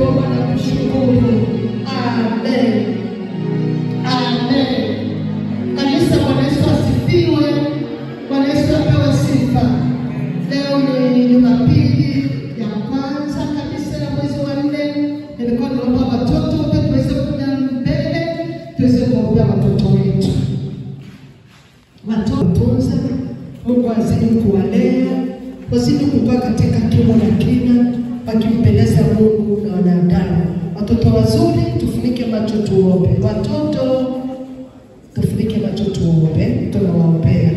tumeomba na kushukuru. Amen. Amen. Kanisa, Bwana Yesu asifiwe. Bwana Yesu apewe sifa. Leo ni Jumapili ya kwanza kabisa ya mwezi wa 4. Nilikuwa naomba watoto wote tuweze kuja mbele, tuweze kuombea watoto wetu. Watoto tunza, Mungu azidi kuwalea, wazidi kukua katika kimo na kina, wakimpendeza Mungu na wanadamu. Watoto wazuri, tufunike macho tuombe. Watoto, tufunike macho tuombe, tunawaombea.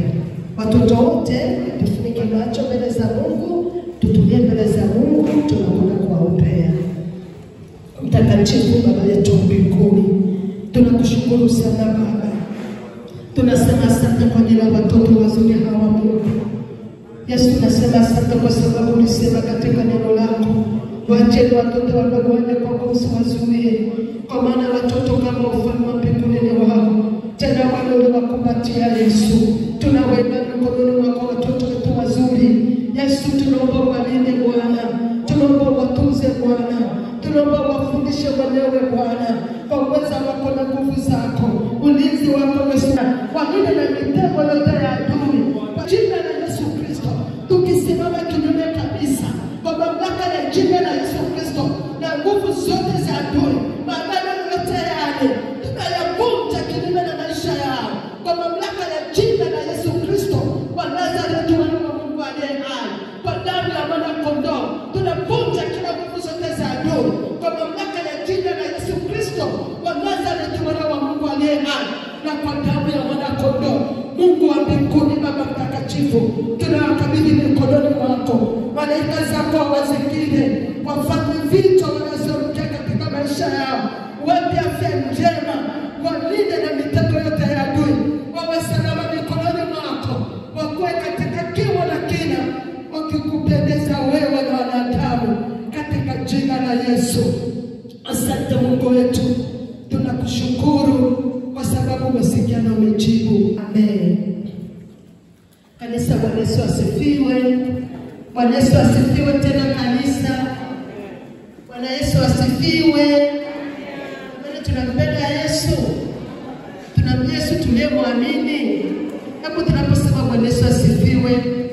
Watoto wote, tufunike macho mbele za Mungu, tutulie mbele za Mungu, tunakwenda kuwaombea. Mtakatifu Baba yetu mbinguni, tunakushukuru sana Baba. Tunasema asante kwa ajili ya watoto wazuri hawa Mungu. Yesu, tunasema asante kwa sababu ulisema katika neno lako, waacheni watoto wadogo waje kwako, usiwazuie, kwa maana watoto kama ufalme wa mbinguni ni wao. Tena wale uliowakumbatia Yesu, tunaweka mikononi mwako watoto wetu wazuri. Yesu, tunaomba walinde Bwana, tunaomba watunze Bwana, tunaomba wafundishe wenyewe Bwana, kwa uweza wako na nguvu zako, ulinzi wako Yesu, walinde na mitego yote ya adui, kwa jina la Yesu Kristo. Tukisimama kinyume kabisa kwa mamlaka ya jina la Yesu Kristo na nguvu zote za adui, maagano yote yale tunayavunja kinyume na maisha yao kwa mamlaka ya jina la Yesu Kristo wa Nazareti, wa Mungu aliye hai. Kwa damu ya mwana kondoo tunavunja kila nguvu zote za adui kwa mamlaka ya jina la Yesu Kristo wa Nazareti, wa Mungu aliye hai. Na kwa damu ya mwana kondoo, Mungu wa mbinguni, Baba mtakatifu, tunawakabidhi mikononi mwako. Malaika zako wazingire, wafanye vitu wanazotaka katika maisha yao, wape afya njema, walinde na mitego yote ya adui, wawe salama mikononi mwako, wakuwe katika kimo na kina, wakikupendeza wewe na wanadamu, katika jina la Yesu. Asante Mungu wetu, tunakushukuru kwa sababu umesikia na umejibu. Amen. Kanisa, Bwana Yesu asifiwe. Bwana Yesu asifiwe tena kanisa. Bwana Yesu asifiwe. Maana tunampenda Yesu. Tunamjua Yesu tuliyemwamini. Hapo tunaposema Bwana Yesu asifiwe,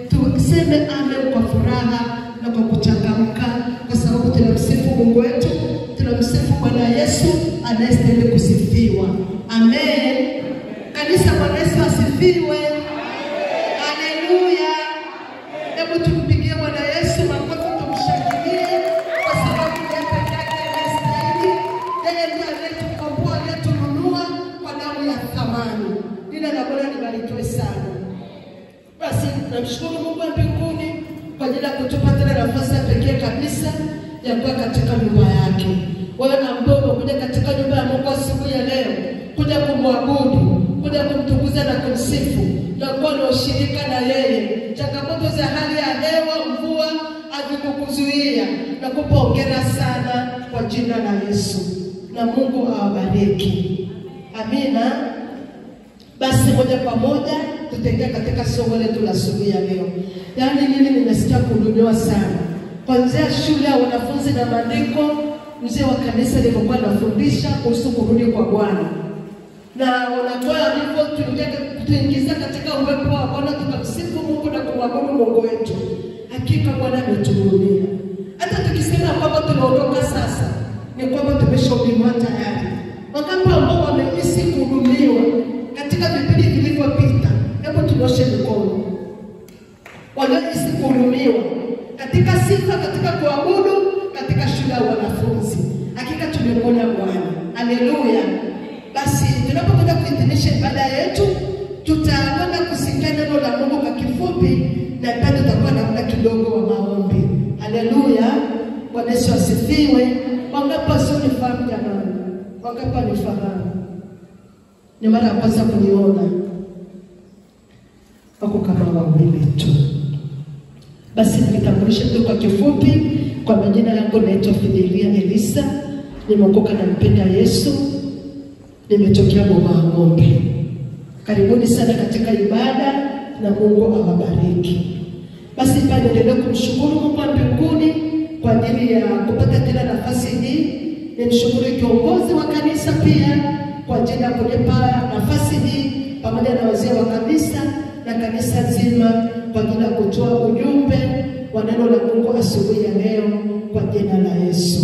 tuseme amen kwa furaha na kwa kuchangamka, kwa sababu tunamsifu Mungu wetu, tunamsifu Bwana Yesu anayestahili kusifiwa. Amen. Kanisa, Bwana Yesu asifiwe. Haleluya. Hebu tumpigie Bwana Yesu makofi, tumshangilie kwa sababu yeye pekee yake anastahili. Yeye ndiye aliyetukomboa, aliyetununua kwa damu ya thamani. Jina la Bwana libarikiwe sana. Basi namshukuru Mungu wa mbinguni kwa ajili ya kutupa tena nafasi ya pekee kabisa ya kuwa katika nyumba yake. Wewe ambao umekuja katika nyumba ya Mungu asubuhi ya leo, kuja kumwabudu, kuja kumtukuza na kumsifu, na kuwa na ushirika na yeye. Changamoto za hali ya hewa, mvua havikukuzuia, na kupokea sana kwa jina la Yesu. Na Mungu awabariki. Amina. Basi moja kwa moja tutaingia katika somo letu la asubuhi ya leo. Yaani mimi nimesikia kuhudumiwa sana. Kuanzia shule ya wanafunzi na maandiko, mzee wa kanisa alikuwa anafundisha kuhusu kurudi kwa Bwana. Na wanakwaya walivyo tuingiza katika uwepo wa Bwana, tukamsifu Mungu na kumwabudu Mungu wetu. Hakika Bwana ametuhurumia. Hata tukisema kwamba tunaondoka sasa, ni kwamba tumeshahudumiwa tayari. Wakati ambao wamehisi kuhudumiwa katika vipindi vilivyopita, hebu tunyoshe mikono. Waliohisi kuhudumiwa katika sifa, katika kuabudu, katika shule ya wanafunzi, hakika tumemwona Bwana. Haleluya. Basi tunapokwenda kuhitimisha ibada yetu, tutakwenda kusikia neno la Mungu kwa kifupi, na baadaye tutakuwa na muda kidogo wa maombi. Haleluya. Bwana Yesu asifiwe. Wangapi wasionifahamu jamani? Wangapi wanifahamu? Ni mara ya kwanza kuniona? Wako kama wawili tu. Basi nitambulishe tu kwa kifupi. Kwa majina yangu naitwa Fidelia Elisa. Nimeokoka na mpenda Yesu. Nimetokea Ng'ombe. Karibuni sana katika ibada na Mungu awabariki. Basi baada ndio kumshukuru Mungu wa mbinguni kwa ajili ya kupata tena nafasi hii. Nimshukuru kiongozi wa kanisa pia kwa ajili ya kunipa nafasi hii, pamoja na wazee wa kanisa na kanisa zima kwa ajili ya kutoa ujumbe wa neno la Mungu asubuhi ya leo kwa jina la Yesu.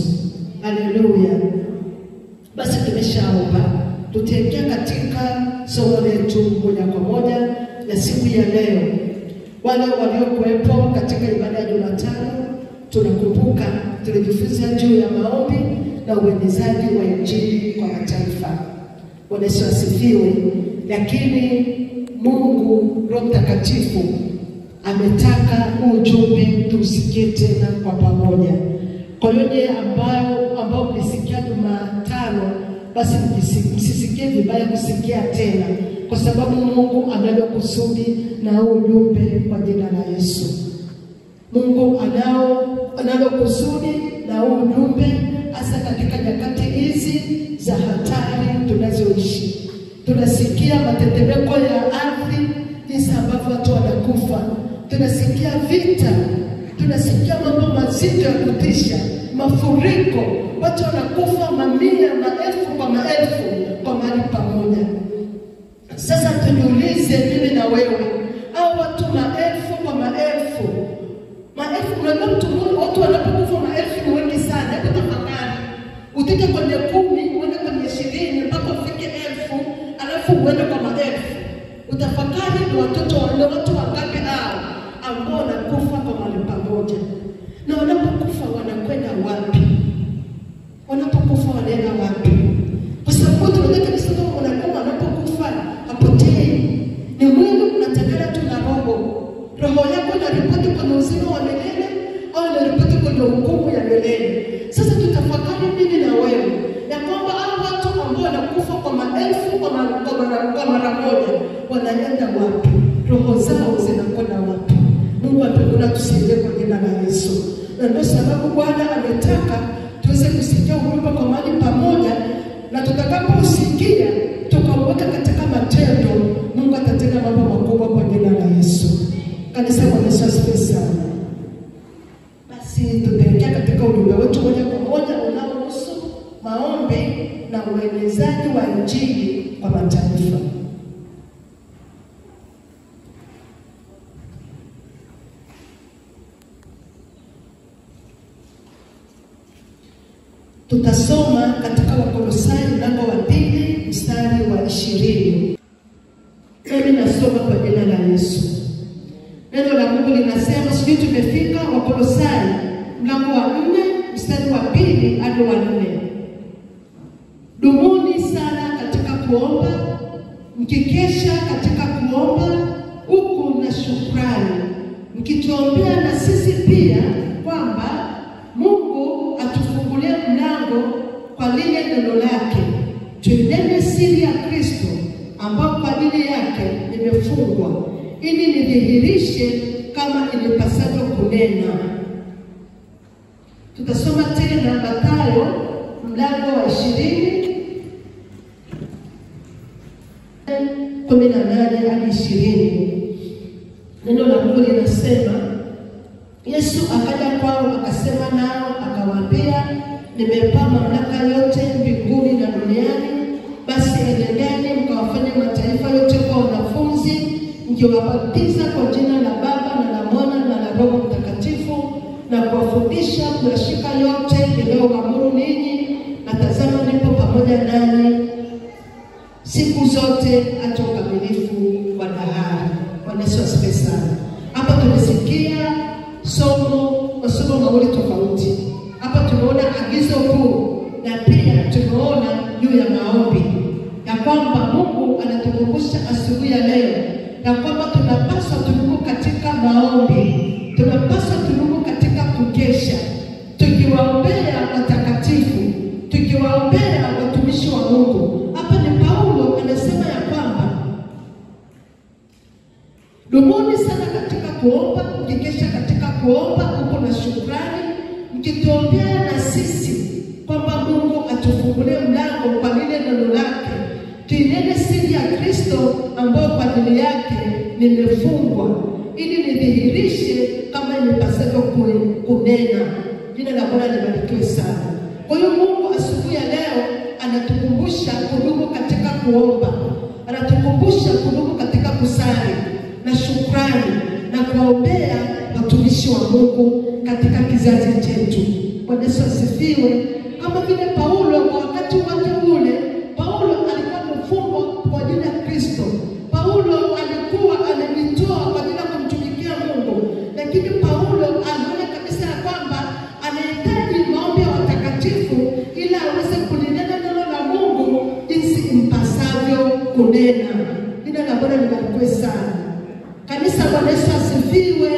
Haleluya. Basi tumeshaomba, tutaingia katika somo letu moja kwa moja na siku ya leo. Wale waliokuwepo katika ibada ya Jumatano, tunakumbuka tulijifunza juu ya maombi na uenezaji wa injili kwa mataifa. Bwana Yesu asifiwe. Lakini Mungu Roho Mtakatifu ametaka ujumbe tusikie tena kwa pamoja. Kwa hiyo ambao mlisikia Jumatano, basi msisikie vibaya kusikia tena, kwa sababu Mungu analo kusudi na ujumbe kwa jina la Yesu. Mungu analo kusudi na ujumbe hasa katika nyakati hizi za hatari tunazoishi. Tunasikia matetemeko ya ardhi, jinsi ambavyo watu wanakufa. Tunasikia vita, tunasikia mambo mazito ya kutisha, mafuriko, watu wanakufa mamia, maelfu kwa maelfu kwa mahali pamoja. Sasa tujiulize mimi na wewe, hao watu maelfu kwa maelfu, watu wanapokufa maelfu ni wengi sana. Hebu tafakari, utike kwenye 10, uende kwenye 20, mpaka ufike 1000, alafu uende kwa maelfu. Utafakari ni watu wangapi hao ambao wanakufa kwa mahali pamoja. Na wanapokufa wanakwenda wapi? Wanapokufa wanaenda wapi? Kwa sababu tunataka nisema wanapokufa hapotei. Ni mwili unatengana tu na roho. Roho yako inaripoti kwenye uzima wa milele au inaripoti kwenye hukumu ya milele. Sasa tutafakari mimi na wewe ya kwamba hao watu ambao wanakufa kwa maelfu kwa mara moja wanaenda wapi? Roho zao zinakwenda wapi? Mungu atatuona tusiende kwa jina la Yesu. Na ndio sababu Bwana ametaka tuweze kusikia ujumbe kwa mahali pamoja, na tutakaposikia tukaweka katika matendo, Mungu atatenda mambo makubwa kwa jina la Yesu. Kanisa Bwana Yesu asifiwe sana. Basi tutaingia katika ujumbe wetu moja kwa moja unaohusu maombi na uenezaji wa injili kwa mataifa. Tutasoma katika Wakolosai mlango wa 2 mstari wa 20. Mimi nasoma kwa jina la Yesu. Neno la Mungu linasema, sisi tumefika Wakolosai mlango wa 4 mstari wa 2 hadi wa 4. Dumuni sana katika kuomba, mkikesha katika kuomba huku na shukrani, mkituombea na sisi pia kwamba Mungu atufungulie mlango kwa lile neno lake, tuinene siri ya Kristo ambao kwa ajili yake nimefungwa, ili nidhihirishe kama inipasavyo kunena. Tutasoma tena Mathayo mlango wa 20:18 hadi 20. Neno la Mungu linasema, Yesu akaja kwao akasema nao akawaambia, nimepewa mamlaka yote mbinguni na duniani. Basi enendeni mkawafanye mataifa yote kwa wanafunzi, mkiwabatiza kwa jina la Baba na la Mwana na la Roho Mtakatifu, na kuwafundisha kuyashika yote niliyowaamuru ninyi, na tazama nipo pamoja nanyi siku zote hata ukamilifu wa dahari. Bwana Yesu asifiwe sana. Hapa tumesikia masomo mawili tofauti. Hapa tumeona agizo kuu, na pia tumeona juu ya maombi, ya kwamba Mungu anatukumbusha asubuhi ya leo ya kwamba tunapaswa tudumu katika maombi, tunapaswa tudumu katika kukesha, tukiwaombea watakatifu, tukiwaombea watumishi wa Mungu. Hapa ni Paulo anasema ya kwamba dumuni sana katika kuomba, mkikesha katika kuomba huko na shukrani, mkituombea na sisi kwamba Mungu atufungulie mlango kwa lile neno lake, tuinene siri ya Kristo ambao kwa ajili yake nimefungwa, ili nidhihirishe kama inipasavyo kunena. Jina la Bwana libarikiwe sana. Kwa hiyo Mungu asubuhi ya leo anatukumbusha kudumu katika kuomba. Anatukumbusha kudumu katika kusali na shukrani na kuombea watumishi wa Mungu katika kizazi chetu. Bwana Yesu asifiwe. Kama vile Paulo kwa wakati wake ule, Paulo alikuwa mfungwa kwa ajili ya Kristo. Paulo alikuwa anajitoa kwa ajili ya kumtumikia Mungu. Lakini Paulo aliona kabisa ya kwamba anahitaji maombi ya watakatifu ili aweze kulinena neno la Mungu jinsi impasavyo kunena. Jina la Bwana libarikiwe sana. Kanisa, Bwana Yesu asifiwe.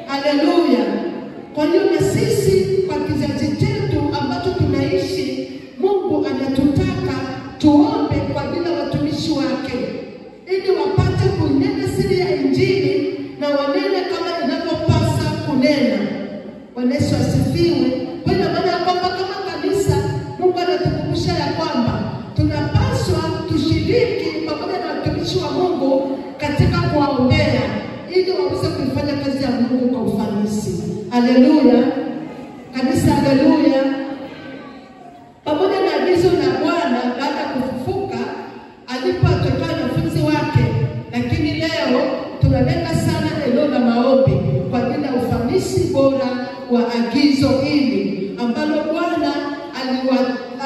Haleluya. Kwa hiyo na sisi kwa kizazi chetu ambacho tunaishi, Mungu anatutaka tuombe kwa ajili ya watumishi wake ili wapate kunena siri ya Injili na wanene kama inavyopasa kunena. Bwana Yesu asifiwe. Kwa hiyo maana kwamba kama kanisa Mungu anatukumbusha ya kwamba tunapaswa tushiriki pamoja na watumishi wa Mungu katika kuwaombea ili waweze kuifanya kazi ya Mungu kwa ufanisi. Haleluya. Kanisa, haleluya. Pamoja na agizo la Bwana baada ya kufufuka alipowatokea wanafunzi wake, lakini leo tunalenga sana eneo la maombi kwa ajili ya ufanisi bora wa agizo hili ambalo Bwana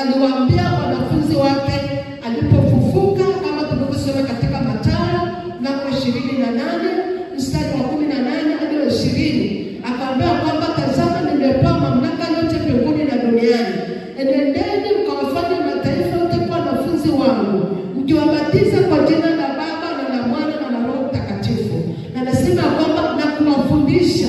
aliwaambia wanafunzi wake alipofufuka, kama tunavyosoma katika Mathayo mlango 28 mstari wa 18 hadi 20. Akaambia kwamba tazama, nimepewa mamlaka yote mbinguni na duniani. Enendeni mkawafanye mataifa yote kuwa wanafunzi wangu, mkiwabatiza kwa jina la Baba na la Mwana na la Roho Mtakatifu. Na nasema kwamba na kuwafundisha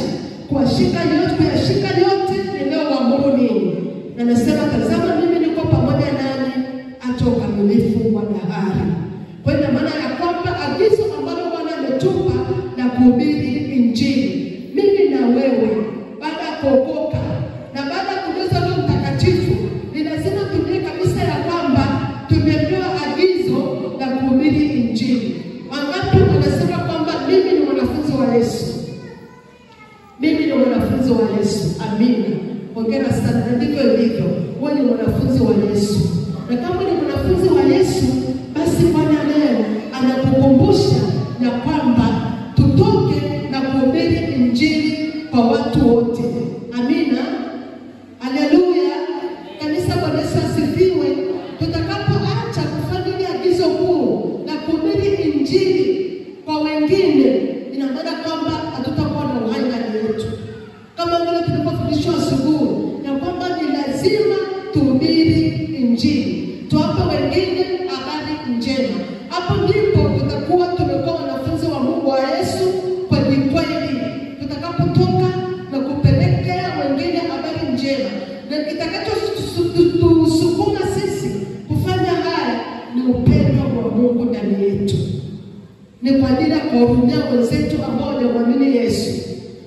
kuyashika yote niliyowaamuru ninyi. Na nasema tazama, mimi niko pamoja nanyi hata ukamilifu wa dahari. Kwa hiyo maana ya kwamba agizo ambalo Bwana ametupa na kuhubiri Injili, mimi na wewe baada ya kuokoka na baada ya kujazwa Roho Mtakatifu, ninasema tujue kabisa ya kwamba tumepewa agizo la kuhubiri Injili. Wangapi wanasema kwamba mimi ni mwanafunzi wa Yesu? Mimi ni mwanafunzi wa Yesu. Amina. Hongera sana. Ndivyo ilivyo. Wewe ni mwanafunzi wa Yesu. Na kama ni mwanafunzi wa Yesu, basi Bwana leo anakukumbusha ya kwamba tutoke na kuhubiri Injili kwa watu wote. Amina. Haleluya. Kanisa, Bwana Yesu asifiwe. Tutakapoacha kufanya ile agizo kuu na kuhubiri Injili kwa wengine, ina maana kwamba hatutakuwa na uhai ndani yetu. Kama vile tulipofundishwa asubuhi ya kwamba ni lazima tuhubiri Injili, tuwape wengine habari njema. Hapo ndipo tutakuwa tumekuwa wanafunzi wa Mungu wa Yesu kweli kweli, tutakapotoka na kupelekea wengine habari njema. Na kitakachotusukuma sisi kufanya haya ni upendo wa Mungu ndani yetu, ni kwa ajili ya kuwahurumia wenzetu ambao hawamwamini Yesu.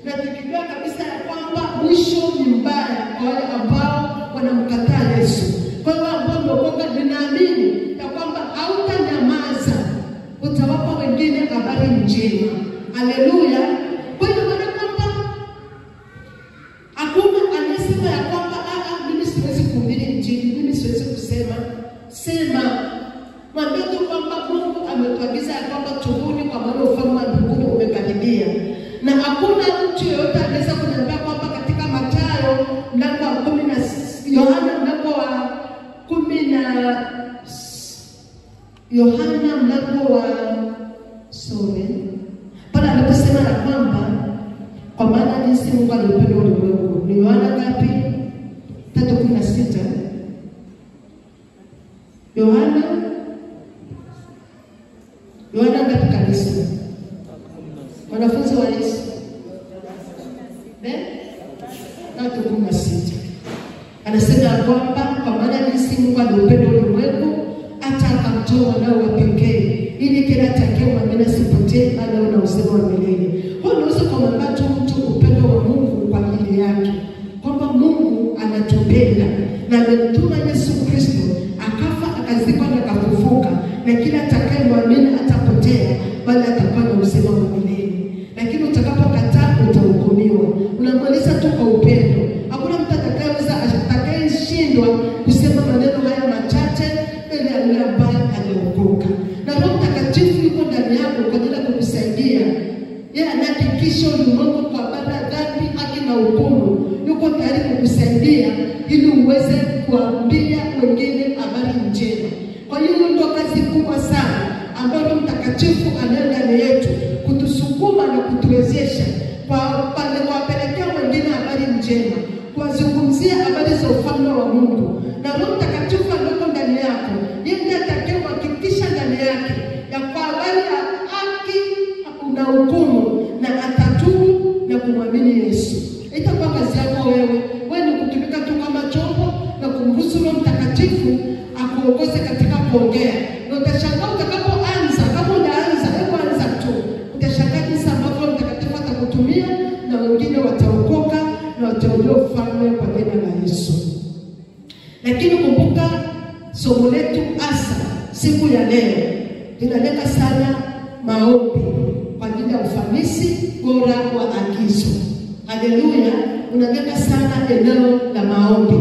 Na tukijua kabisa ya kwamba mwisho ni mbaya kwa wale ambao wanamkataa Yesu. Kwa hiyo ambao wameokoka, ninaamini ya kwamba hautanyamaza, utawapa wengine habari njema. Haleluya. Kwa hiyo maana kwamba hakuna anayesema ya kwamba mimi siwezi kuhubiri Injili, mimi siwezi kusema. Sema. Mwambie tu kwamba Mungu ametuagiza ya kwamba tubuni kwa maana ufalme wa mbinguni umekaribia. Na hakuna mtu yeyote anaweza kuniambia kwamba katika Mathayo mlango wa 10 na Yohana mlango wa 10 na Yohana mlango wa pale anaposema ya kwamba kwa maana jinsi Mungu alipenda ulimwengu. Ni Yohana ngapi? 3:16. Yohana ngapi kanisa? Wanafunzi wa Yesu. 3:16. Anasema kwamba kwa maana jinsi Mungu alipenda ulimwengu hata akamtoa mwanawe wa pekee ili kila atakayemwamini asipotee bali awe na uzima wa milele. Kwa hiyo unaweza kumwambia mtu upendo wa Mungu kwa ajili yake, kwamba Mungu anatupenda na amemtuma Yesu Kristo akafa akazikwa na akafufuka, na kila atakayemwamini atapotea bali atakuwa na uzima wa milele. Lakini utakapokataa utahukumiwa. Unamweleza tu kwa upendo. Hakuna mtu kushindwa kusema maneno haya machache mbele ya yule ambaye hajaokoka. Na Roho Mtakatifu yuko ndani yako kwa ajili ya kukusaidia. Yeye anahakikisha ulimwengu kwa habari ya dhambi, haki na hukumu. Yuko tayari kukusaidia ili uweze kuambia wengine habari njema. Kwa hiyo ndio kazi kubwa sana ambayo Roho Mtakatifu anayo ndani yetu, kutusukuma na kutuwezesha kuwapelekea wengine habari njema, kuwazungumzia habari za ufalme wa Mungu. Na Roho Mtakatifu aliyoko ndani yako, yeye ndiye atakayehakikisha ndani yake ya kwa habari ya haki na hukumu, na atatubu na kumwamini Yesu. Itakuwa kazi yako wewe ni kutumika tu kama chombo na kumruhusu Roho Mtakatifu akuongoze katika kuongea. Na utashangaa utakapoanza, kama unaanza, hebu anza tu. Utashangaa jinsi ambavyo Roho Mtakatifu atakutumia na wengine wataokoka na wataujua ufalme kwa jina la Yesu. Lakini kumbuka somo letu hasa siku ya leo linalenga sana maombi kwa ajili ya ufanisi bora wa agizo. Haleluya, unalenga sana eneo la maombi.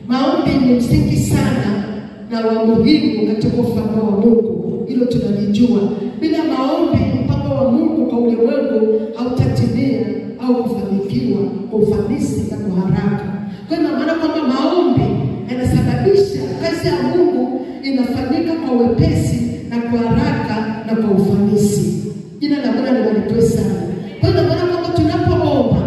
Maombi ni msingi sana na wa muhimu katika ufalme wa Mungu. Hilo tunalijua. Bila maombi mpango wa Mungu kwa ulimwengu hautatimia au kufanikiwa kwa ufanisi na kwa haraka. Kwa hiyo maana kwamba maombi yanasababisha kazi ya Mungu inafanyika kwa wepesi na kwa haraka na kwa ufanisi. Jina la Bwana libarikiwe sana. Kwa hiyo maana kwamba tunapoomba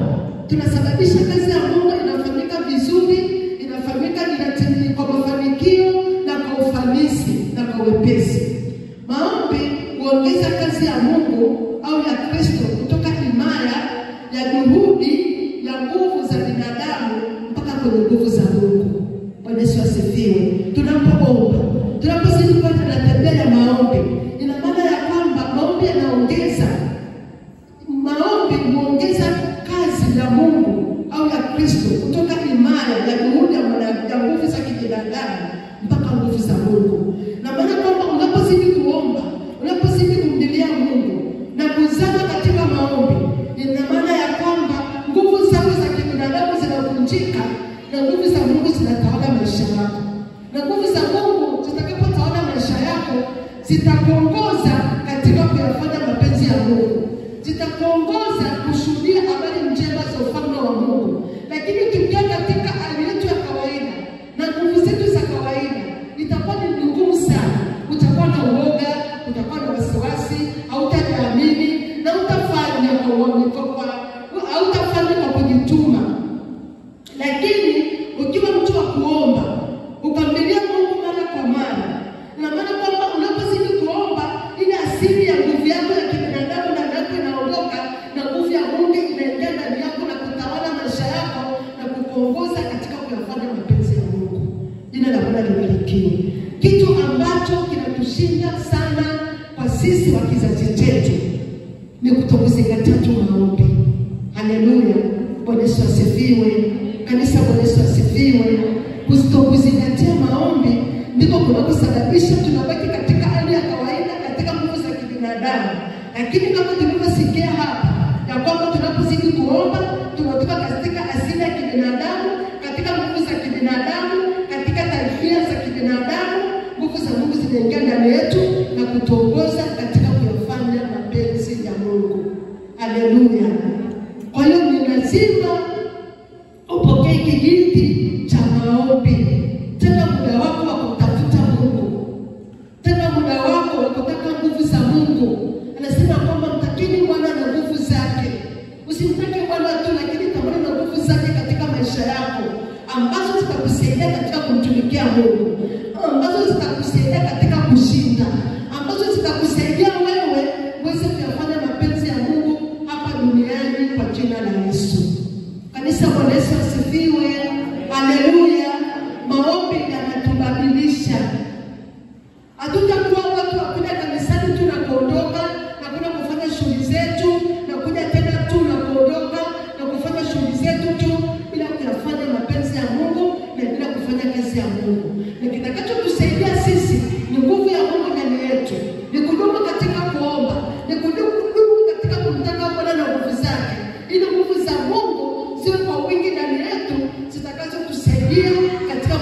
tunasababisha kazi ya Mungu inafanyika vizuri, inafanyika inatimia kwa mafanikio na kwa ufanisi na kwa wepesi. Maombi huongeza kazi ya Mungu au ya Kristo kutoka imara ya juhudi ya nguvu za binadamu mpaka kwenye nguvu za Mungu. Bwana Yesu asifiwe. Tunapoomba, tunapozidi kuwa na tabia ya maombi, ina maana ya kwamba maombi yanaongeza, huongeza kazi ya Mungu au ya Kristo kutoka imara ya juhudi ya nguvu za kibinadamu mpaka nguvu za Mungu. Na maana kwamba unapozidi kuomba, unapozidi kumdilia Mungu na kuzama katika maombi, ina maana ya kwamba nguvu zako za kibinadamu zinavunjika na nguvu za Mungu zinatawala maisha yako. Na nguvu za Mungu zitakapotawala maisha yako, zitakuongoza katika kuyafanya mapenzi ya Mungu. Zitakuongoza kushuhudia habari njema za ufalme wa Mungu. Lakini tukiwa katika hali yetu ya kawaida na nguvu zetu za kawaida, itakuwa ni ngumu sana. Utakuwa na uoga, utakuwa na wasiwasi, hautajiamini na utafanya kwa uaminifu, hautafanya kwa kujituma. Lakini ukiwa mtu wa kuomba, ukamlilia Mungu mara kwa mara, na maana kwamba unapozidi kuomba, ile asili ya nguvu yako ya kibinadamu na yako inaondoka, na nguvu ya Mungu inaingia ndani yako na kutawala maisha yako na kukuongoza katika kuyafanya mapenzi ya Mungu. Jina la Bwana libarikiwe. Kitu ambacho kinatushinda sana kwa sisi wa kizazi chetu ni kutokuzingatia tu maombi. Haleluya. Bwana Yesu asifiwe. Kanisa, Bwana Yesu asifiwe. Kutokuzingatia maombi ndiko kunakosababisha tunabaki katika hali ya kawaida, katika nguvu za kibinadamu. Lakini kama tulivyosikia hapa ya kwamba tunapozidi kuomba tunatoka katika asili ya kibinadamu, katika nguvu za kibinadamu, katika tabia za kibinadamu, nguvu za Mungu zinaingia ndani yetu na kutuongoza katika kuyafanya mapenzi ya Mungu. Haleluya. Kwa hiyo ni lazima upokee kijiti cha maombi. Tena muda wako wa kutafuta Mungu, tena muda wako wa kutaka nguvu za Mungu. Anasema kwamba mtakini Bwana na nguvu zake. Usimtake Bwana tu, lakini tamani na nguvu zake katika maisha yako, ambazo zitakusaidia katika kumtumikia Mungu, ambazo zitakusaidia katika kushinda, ambazo zitakusaidia wewe uweze kuyafanya mapenzi ya Mungu hapa duniani kwa jina la Yesu. Kanisa, Bwana Yesu asifiwe. Haleluya. Maombi yanatubadilisha. Hatutakuwa watu wa kuja kanisani tu na kuondoka na kuja kufanya shughuli zetu na kuja tena tu na kuondoka na kufanya shughuli zetu tu bila kuyafanya mapenzi ya Mungu na bila kufanya kazi ya Mungu. Na kitakachotusaidia sisi ni nguvu ya Mungu ndani yetu, ni kudumu katika kuomba, ni kudumu katika kumtaka Bwana na nguvu zake, ili nguvu za Mungu ziwe kwa wingi ndani yetu, zitakazotusaidia katika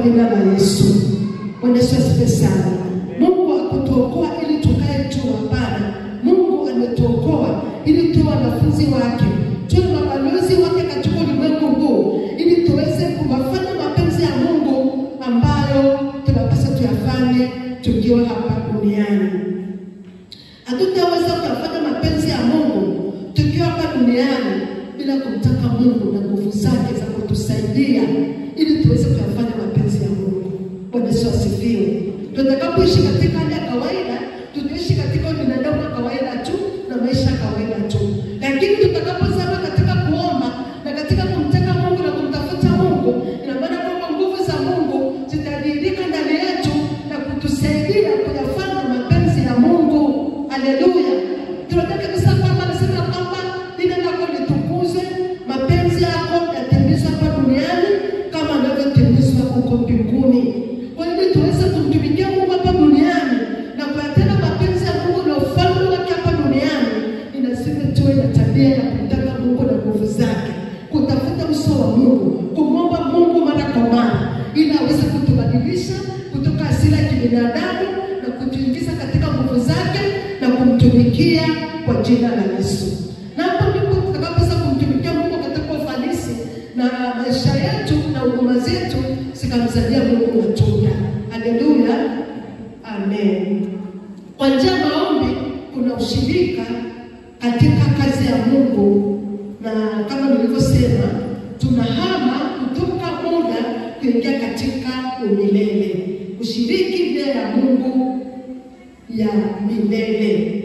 jina la Yesu. Bwana Yesu asifiwe sana. Mungu akutuokoa ili tukae tu, hapana. Mungu ametuokoa ili tuwe wanafunzi wake, tuwe mabalozi wake katika ulimwengu huu, ili tuweze kufanya mapenzi ya Mungu ambayo tunapaswa tuyafanye tukiwa hapa duniani. Hatutaweza kufanya mapenzi ya Mungu tukiwa hapa duniani bila kumtaka Mungu na nguvu zake za kutusaidia ili tuweze kufanya mapenzi ya Mungu. Bwana Yesu asifiwe. Tutakapoishi katika hali ya kawaida, tutaishi katika binadamu wa kawaida tu na maisha ya kawaida tu. Lakini tutakapozama katika kuomba na katika kumtaka Mungu na kumtafuta Mungu, ina maana kwamba nguvu za Mungu zitadhihirika ndani yetu na kutusaidia kuyafanya mapenzi ya Mungu. Haleluya. Tunataka kabisa kwamba anasema kwamba jina lako litukuzwe, mapenzi yako yatimizwe hapa duniani kama yanavyotimizwa huko mbinguni. Kwa hiyo tuweze kumtumikia Mungu hapa duniani na kuyatenda mapenzi ya Mungu na ufalme wake hapa duniani, inasema tuwe na tabia ya kumtaka Mungu na nguvu zake, kutafuta uso wa Mungu, kumwomba Mungu mara kwa mara ili aweze kutubadilisha kutoka asili ya kibinadamu na kutuingiza katika nguvu zake na kumtumikia kwa jina la Yesu. Na hapo ndipo tutakapoweza kumtumikia Mungu katika ufanisi na maisha yetu na huduma zetu zikamzalia Mungu matunda. Haleluya. Amen. Kwa njia ya maombi kuna ushirika katika kazi ya Mungu, na kama nilivyosema tunahama kutoka muda kuingia katika umilele, ushiriki mbele ya Mungu ya milele.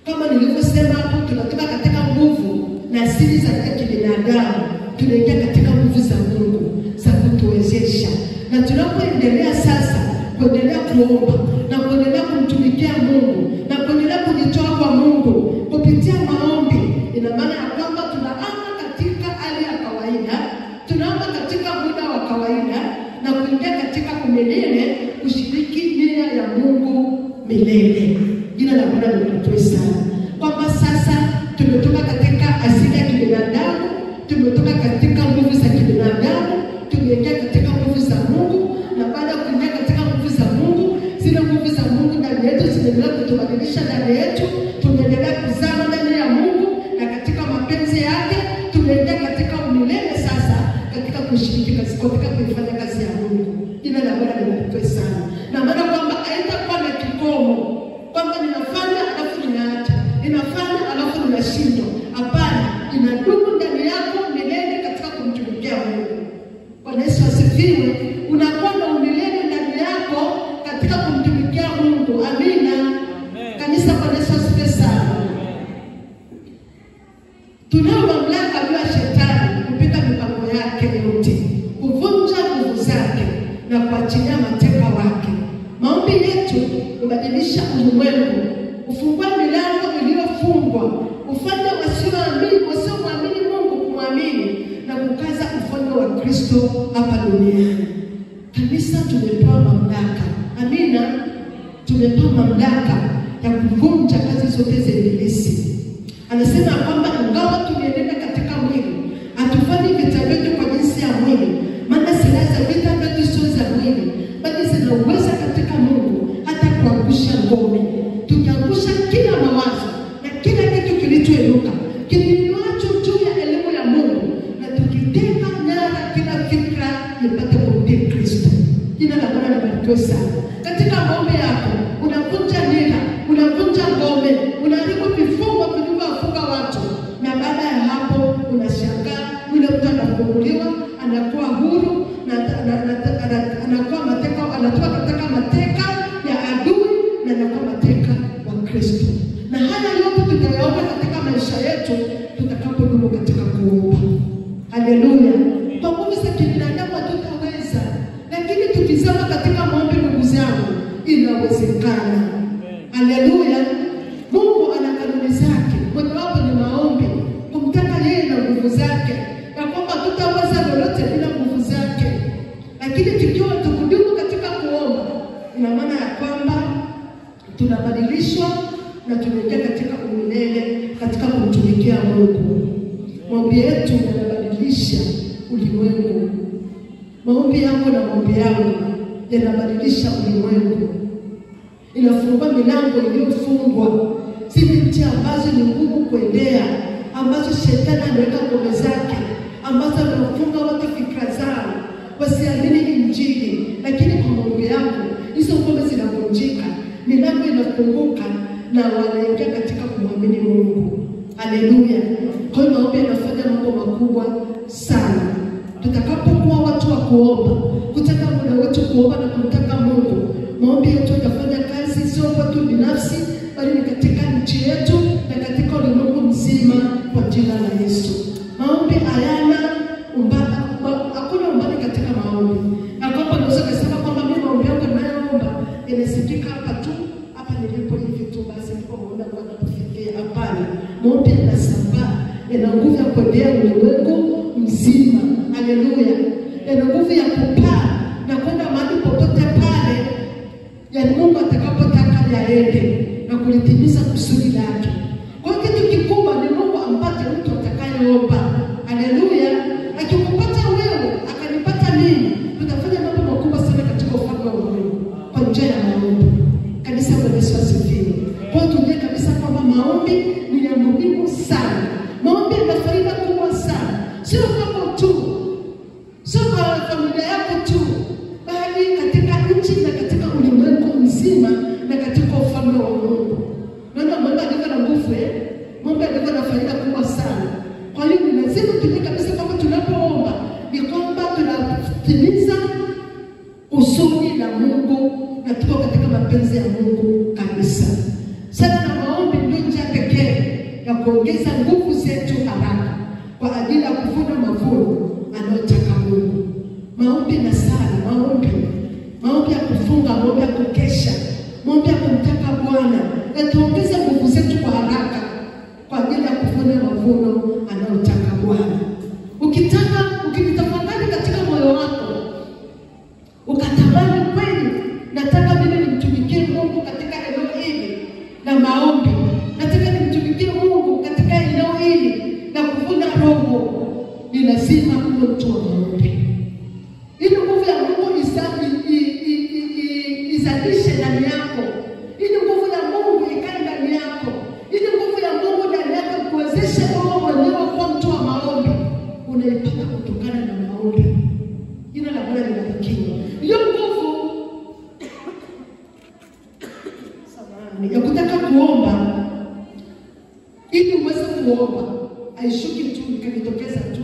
Kama nilivyosema hapo, tunatoka katika nguvu na asili za kibinadamu, tunaingia katika nguvu za Mungu za kutuwezesha. Na tunapoendelea sasa kuendelea kuomba na kuendelea kumtumikia Mungu na kuendelea kujitoa kwa Mungu kupitia maombi, ina maana ya kwamba tunaama katika hali ya kawaida, tunaama katika muda wa kawaida na kuingia katika umilele, kushiriki nia ya Mungu milele. Jina la Bwana libarikiwe sana. Kwamba sasa tumetoka katika asili ya kibinadamu, tumetoka katika nguvu za kibinadamu, tumeingia katika nguvu za Mungu, na baada ya kuingia katika nguvu za Mungu, zile nguvu za Mungu ndani yetu zinaendelea kutubadilisha ndani yetu, tunaendelea kuzama ndani ya Mungu na katika mapenzi yake, tunaingia katika umilele sasa katika kushiriki katika kuifanya kazi ya Mungu. Jina la Bwana libarikiwe sana. Na maana kwamba haitakuwa na kikomo kwamba ninafanya alafu ninaacha, ninafanya alafu ninashindwa. Hapana, inadumu ndani yako milele katika kumtumikia Mungu. Bwana Yesu asifiwe. Unakuwa na umilele ndani yako katika kumtumikia Mungu. Amina. Kanisa, Bwana Yesu asifiwe sana. Tunao mamlaka juu ya shetani kupita mipango yake yote, kuvunja nguvu zake na kuachilia mateka wake. Maombi yetu kubadilisha ulimwengu, ufungua milango iliyofungwa, ufanye wasiomwamini Mungu kumwamini na kukaza ufalme wa Kristo hapa duniani. Kanisa, tumepewa mamlaka. Amina. Tumepewa mamlaka ya kuvunja kazi zote za ibilisi. Anasema kwamba ingawa tunaenenda katika mwili, hatufanyi vita vyetu kwa jinsi ya mwili, maana silaha za vita vyetu sio za mwili, bali zina uwezo katika Mungu hata kuangusha ngome. Tukiangusha kila mawazo na kila kitu kilichoinuka kiinuacho juu ya elimu ya Mungu, na tukiteka nyara kila fikra ipate kumtii Kristo. Jina la Bwana libarikiwe sana. Katika maombi yako unavunja nira, unavunja ngome, unaharibu vifungo vilivyowafunga watu, na baada ya hapo unashangaa yule mtu anafunguliwa, anakuwa huru na anakuwa mateka, anatoka katika mateka ya adui na anakuwa mateka wa Kristo. Na haya yote tutayaona katika maisha yetu tutakapodumu katika kuomba. Haleluya. Kwa nguvu za kibinadamu hatutaweza, lakini tukizama katika maombi, ndugu zangu, inawezekana. Haleluya. Mungu ana kanuni zake, mojawapo ni maombi, kumtaka yeye na nguvu zake, na kwamba tutaweza lolote bila nguvu zake. Lakini tukiwa tukudumu katika kuomba, ina maana ya kwamba tunabadilishwa na tunaingia katika umilele katika kumtumikia Mungu. Maombi yetu yanabadilisha ulimwengu. Maombi yangu na maombi yangu yanabadilisha ulimwengu. Inafungua milango iliyofungwa. Zile njia ambazo ni ngumu kuendea, ambazo shetani anaweka ngome zake, ambazo anafunga watu fikra zao wasiamini Injili, lakini kwa maombi yangu hizo ngome zinavunjika, milango inafunguka na wanaingia katika kumwamini Mungu. Haleluya. Kwa hiyo maombi yanafanya mambo makubwa sana. Tutakapokuwa watu wa kuomba, kutaka muda wetu kuomba na kumtaka Mungu, maombi yetu yatafanya kazi sio kwetu binafsi, bali ni katika nchi yetu na katika ulimwengu mzima kwa jina la Yesu. Maombi hayana umbali, hakuna umbali katika maombi. Na kwamba unaweza kusema kwamba mimi maombi yangu ninayoomba inasikika hapa tu, hapa nilipo hivi tu basi ndipo muda wangu unafikia. Hapana. Maombi yanasambaa, yana nguvu ya kuendea ulimwengu mzima. Haleluya. Yana nguvu ya kupaa na kwenda mahali popote pale ya Mungu atakapotaka yaende na kulitimiza kusudi lake. Kwa hiyo kitu kikubwa ni Mungu ampate mtu atakayeomba. Haleluya. Akikupata wewe, akanipata mimi, tutafanya mambo makubwa sana katika ufalme wa Mungu kwa njia ya maombi. Kanisa la Yesu asifiwe. Kwa hiyo tujue kabisa kwamba maombi ni ya muhimu sana. Maombi yana faida kubwa sana. Sio kwako tu, sio kwa familia yako tu, bali katika nchi na katika ulimwengu mzima na katika ufalme wa Mungu. Maana Mungu alikuwa na nguvu, Mungu alikuwa na faida kubwa sana. Kwa hiyo ni lazima tujue kabisa kwamba tunapoomba ni kwamba tunatimiza kusudi la Mungu na tuko katika mapenzi ya Mungu kabisa. Sala na maombi ndio njia pekee ya kuongeza nguvu zetu haraka kwa ajili ya kuvuna mavuno anayotaka Mungu. Maombi na sala, maombi ya kufunga, maombi ya kukesha, maombi ya kumtaka Bwana yataongeza nguvu zetu kwa haraka kwa ajili ya kuvuna mavuno anayotaka Bwana. Ukitafakari katika moyo wako, ukatamani kweli, nataka mimi nimtumikie Mungu katika eneo hili na maombi, nataka nimtumikie Mungu katika eneo hili na kuvuna roho, ni lazima uwe mtu wa maombi. Ili nguvu ya Mungu izalishe ndani yako, ili nguvu ya Mungu ikae ndani yako, ili nguvu ya Mungu ndani yako kuwezeshe wewe mwenyewe kuwa mtu wa maombi, unaipata kutokana na maombi. Jina la Bwana libarikiwe. Hiyo nguvu ya kutaka kuomba, ili uweze kuomba, haishuki tu ikajitokeza tu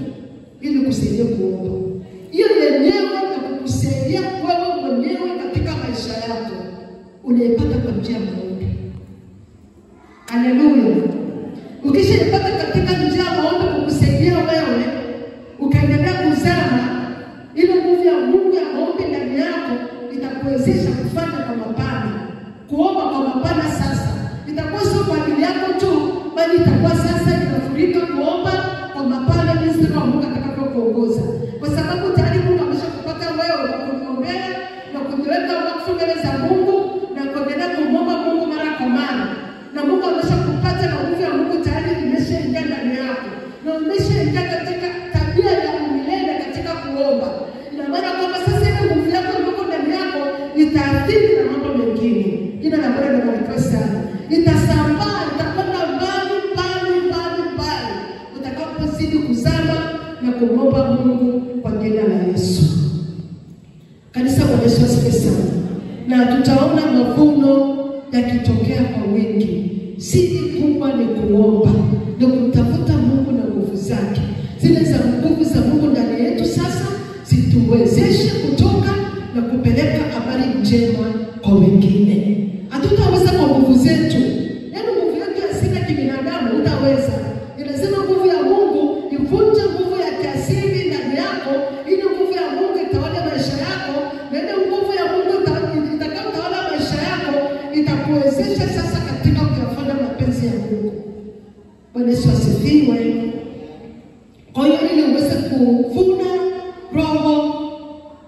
ili kusaidia kuomba. Hiyo yenyewe ya kukusaidia wewe mwenyewe katika maisha yako unaipata kwa njia ya maombi. Haleluya. Ukishaipata katika njia ya maombi kukusaidia wewe ukaendelea kuzama, ile nguvu ya Mungu ya maombi ndani yako itakuwezesha kufanya kwa mapana, kuomba kwa mapana. Sasa itakuwa sio kwa ajili yako tu, bali itakuwa sasa inafurika kuomba kwa mapana jinsi kama Mungu atakapokuongoza. Kwa sababu tayari Mungu ameshakupata wewe kwa kumwombea na kujiweka wakfu mbele za Mungu na kuendelea kumwomba Mungu mara kwa mara. Na Mungu ameshakupata na nguvu ya Mungu tayari imeshaingia ndani yako. Na umeshaingia katika tabia ya umilele katika kuomba. Ina maana kwamba sasa ile nguvu yako iliyo ndani yako itaathiri na mambo mengine. Jina la Bwana libarikiwe sana. Itasambaa, itakwenda mbali utakapozidi kuzama na kumwomba Mungu kwa jina la Yesu. Kanisa la Yesu asifiwe sana. Na tutaona mavuno yakitokea kwa wingi. Siri kubwa ni kuomba, ni kumtafuta Mungu na nguvu zake. Zile za nguvu za Mungu ndani yetu sasa zituwezeshe kutoka na kupeleka habari njema kwa wengine. Hatutaweza kwa nguvu zetu. Yaani nguvu yetu asili ya kibinadamu utaweza. Ni lazima nguvu ya Mungu ivunje nguvu ya kiasili ndani yako, ili nguvu ya Mungu itawale maisha yako, na ile nguvu ya Mungu itakayotawala maisha yako itakuwezesha sasa katika kuyafanya mapenzi ya Mungu. Bwana Yesu asifiwe. Kwa hiyo ili uweze kuvuna roho,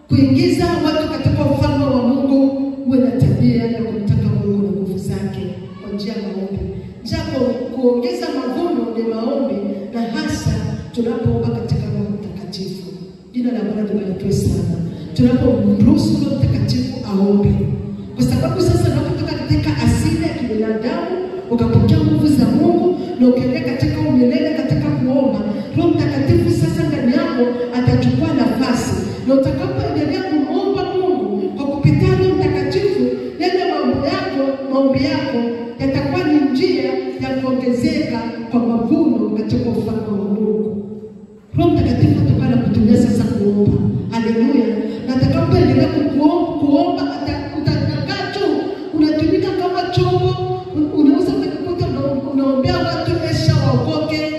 kuingiza watu katika ufalme wa Mungu, uwe na tabia ya kumtaka Mungu na nguvu zake kwa njia ya maombi. Japo kuongeza mavuno ni maombi, na hasa tunapoomba katika Roho Mtakatifu. Jina la Bwana libarikiwe sana. Tunapomruhusu Roho Mtakatifu aombe. Kwa sababu sasa unapotoka katika asili ya kibinadamu, ukapokea nguvu za Mungu na ukiendelea katika umilele katika kuomba, Roho Mtakatifu sasa ndani yako atachukua nafasi. Na utakapoendelea kuomba Mungu kwa kupitia Roho Mtakatifu, yale maombi yako yatakuwa ni njia ya kuongezeka kwa mavuno katika ufalme wa Mungu. Roho Mtakatifu atakuwa anakutumia sasa kuomba. Haleluya. Na atakapoendelea kuomba utakaa tu unatumika kama chombo. Unaweza kujikuta unaombea watu Asia waokoke,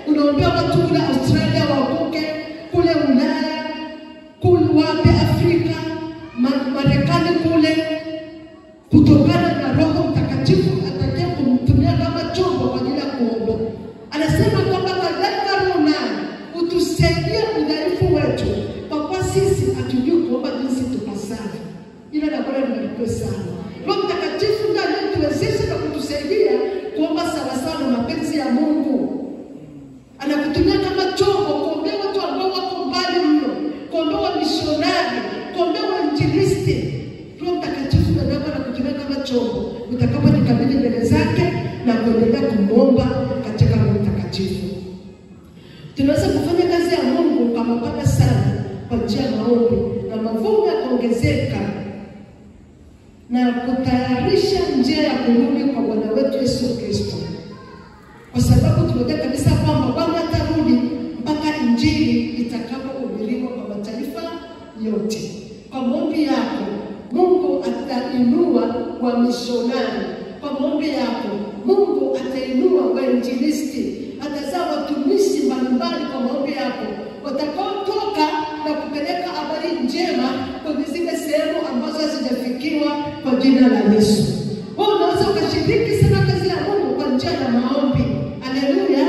unaombea watu kule Australia waokoke, kule Ulaya, kule wapi Afrika, Marekani kule, kutokana na Roho Mtakatifu atakaye kumtumia kama chombo kwa ajili ya kuomba. Anasema kwamba kadhalika Roho naye utusaidie udhaifu wetu, kwa kuwa sisi hatujui kuomba jinsi tupasavyo. Ila na Bwana libarikiwe sana. Roho Mtakatifu ndiye anayetuwezesha na kutusaidia kuomba sawasawa na mapenzi ya Mungu. Anakutumia kama chombo kuombea watu ambao wako mbali mno, kuombea wamisionari, kuombea wainjilisti. Roho Mtakatifu ndiye anakutumia kama chombo utakaponikabidhi mbele zake na kuendelea kumwomba katika Roho Mtakatifu. Tunaweza kufanya kazi ya Mungu kwa mapana sana kwa njia ya maombi, na mavuno yakaongezeka na kutayarisha njia ya kurudi kwa Bwana wetu Yesu Kristo. Kwa sababu tunajua kabisa kwamba Bwana atarudi mpaka injili itakapohubiriwa kwa mataifa yote. Kwa maombi yako Mungu atainua wamisionari. Kwa maombi yako Mungu atainua wainjilisti. Atazaa watumishi mbalimbali kwa maombi yako, watakaotoka na kupeleka habari njema kwenye zile sehemu ambazo hazijafikiwa kwa jina la Yesu. Wewe unaweza ukashiriki sana kazi ya Mungu kwa njia ya maombi. Haleluya.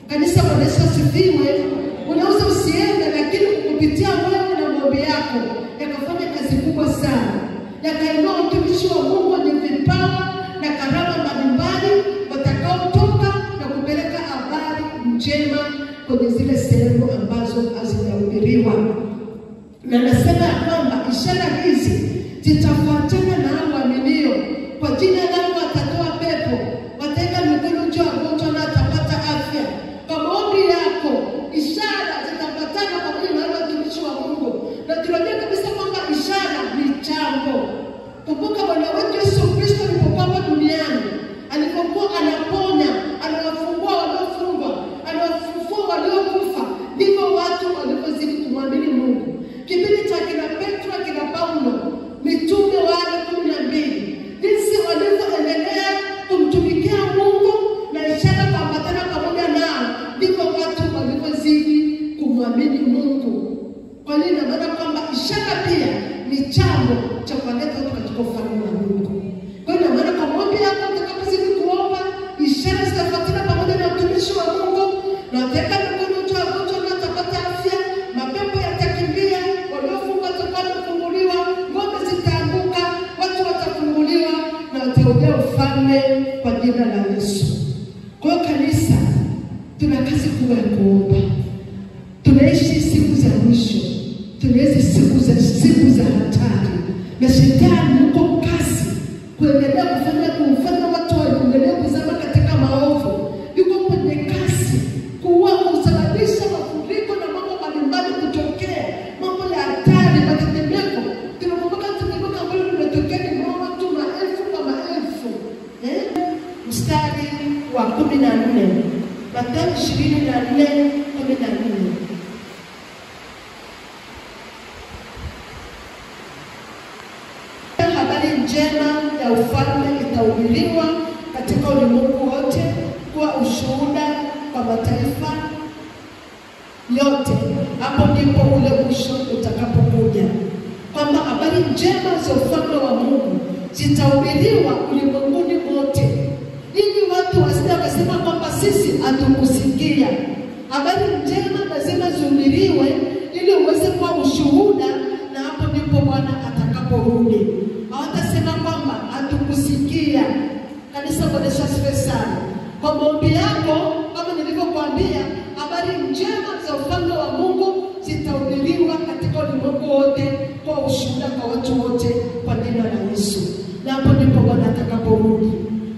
Kanisa Bwana Yesu asifiwe. Unaweza usiende, lakini kupitia wewe na maombi yako yakafanya kazi kubwa sana. Yakainua utumishi wa Mungu wenye vipawa na karama mbalimbali watakaotoka na kupeleka habari njema kwenye zile sehemu ambazo hazijahubiriwa. Na nasema kwamba ishara hizi zitafuatana na hao waaminio. Kwa jina langu watatoa pepo, wataweka mikono juu ya wagonjwa na watapata afya. Kwa maombi yako ishara zitafuatana pamoja na wale watumishi wa Mungu. Na tunajua kabisa kwamba ishara ni jambo. Kumbuka Bwana wetu Yesu Kristo alipokuwa hapa duniani, alipokuwa anaponya, anawafungua waliofungwa, anawafufua waliokufa, ndivyo watu walipozidi kumwamini Mungu. Kipindi cha kina Petro, kina Paulo, mitume wale 12, jinsi walivyoendelea kumtumikia Mungu na ishara kuambatana pamoja nao, ndivyo watu walipozidi kumwamini Mungu. Kwa nini? Maana kwamba ishara pia ni jambo cha kuleta watu katika ufalme wa Mungu. Kwa hiyo maana kwa maombi yako utakapozidi kuomba, ishara zitafuatana pamoja na utumishi wa Mungu, na wataweka mikono juu ya wagonjwa na watapata afya, mapepo yatakimbia, waliofungwa watafunguliwa, ngome zitaanguka, watu watafunguliwa na wataingia ufalme kwa jina la Yesu. Kwa hiyo kanisa, tuna kazi kubwa ya kuomba. Tunaishi siku za mwisho. Tunaishi siku za hatari. Na shetani yuko kasi kuendelea kufanya watu waendelee kuzama katika maovu. Yuko kwenye kasi kusababisha mafuriko na mambo mbalimbali kutokea, mambo ya hatari, matetemeko. Tunakumbuka tetemeko ambalo limetokea ni watu maelfu kwa maelfu. Mstari wa 14, Mathayo 24:14. Habari njema ya ufalme itahubiriwa katika ulimwengu wote kuwa ushuhuda kwa mataifa yote. Hapo ndipo ule mwisho utakapokuja, kwamba habari njema za ufalme wa Mungu zitahubiriwa ulimwenguni wote, ili watu wasije wakasema kwamba sisi hatukusikia. Habari njema lazima zihubiriwe ili uweze kuwa ushuhuda, na hapo ndipo Bwana atakaporudi. Hawatasema kwamba hatukusikia. Kanisa Bwana asifiwe sana. Kwa maombi yako, kama nilivyokuambia, habari njema za ufalme wa Mungu zitahubiriwa katika ulimwengu wote kwa ushuhuda kwa watu wote kwa jina la Yesu. Na hapo ndipo Bwana atakaporudi.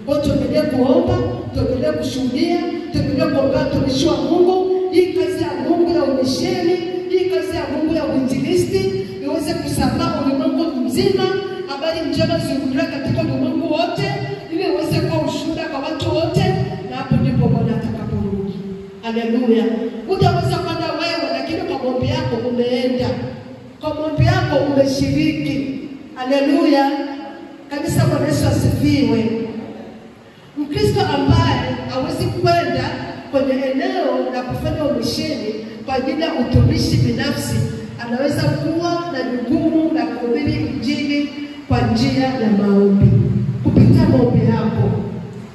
Kwa tuendelee kuomba, tuendelee kushuhudia, tuendelee kuomba watumishi wa Mungu, hii kazi ya Mungu ya umisheni, hii kazi ya Mungu ya uinjilisti iweze kusambaa ulimwengu mzima, habari njema zihubiriwe katika ulimwengu wote, ili iweze kuwa ushuhuda kwa watu wote, na hapo ndipo Bwana atakaporudi. Haleluya. Utaweza kwenda wewe, lakini kwa maombi yako umeenda. Kwa maombi yako umeshiriki. Haleluya. Kanisa, Bwana Yesu asifiwe. Mkristo ambaye hawezi kwenda kwenye eneo la kufanya umisheni kwa ajili ya utumishi binafsi, anaweza kuwa na jukumu la kuhubiri injili kwa njia ya maombi. Kupitia maombi yako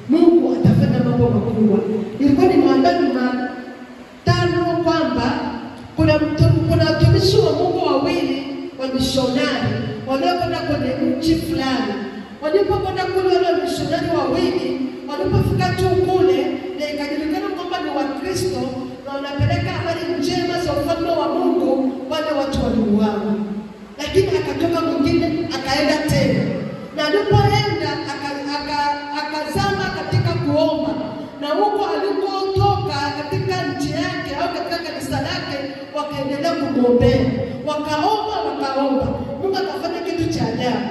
Mungu atafanya mambo makubwa. Ilikuwa ni maandani matano kwamba kuna watumishi wa Mungu wawili wa mishonari waliokwenda kwenye nchi fulani. Walipokwenda kule, wale mishonari wawili walipofika tu kule, na ikajulikana kwamba ni Wakristo na wanapeleka habari njema za ufalme wa Mungu, wale watu waliuawa. Lakini akatoka mwingine akaenda tena, na alipoenda akazama katika kuomba, na huko alikotoka katika nchi yake au katika kanisa lake wakaendelea kumwombea, wakaomba. Mungu akafanya kitu cha ajabu.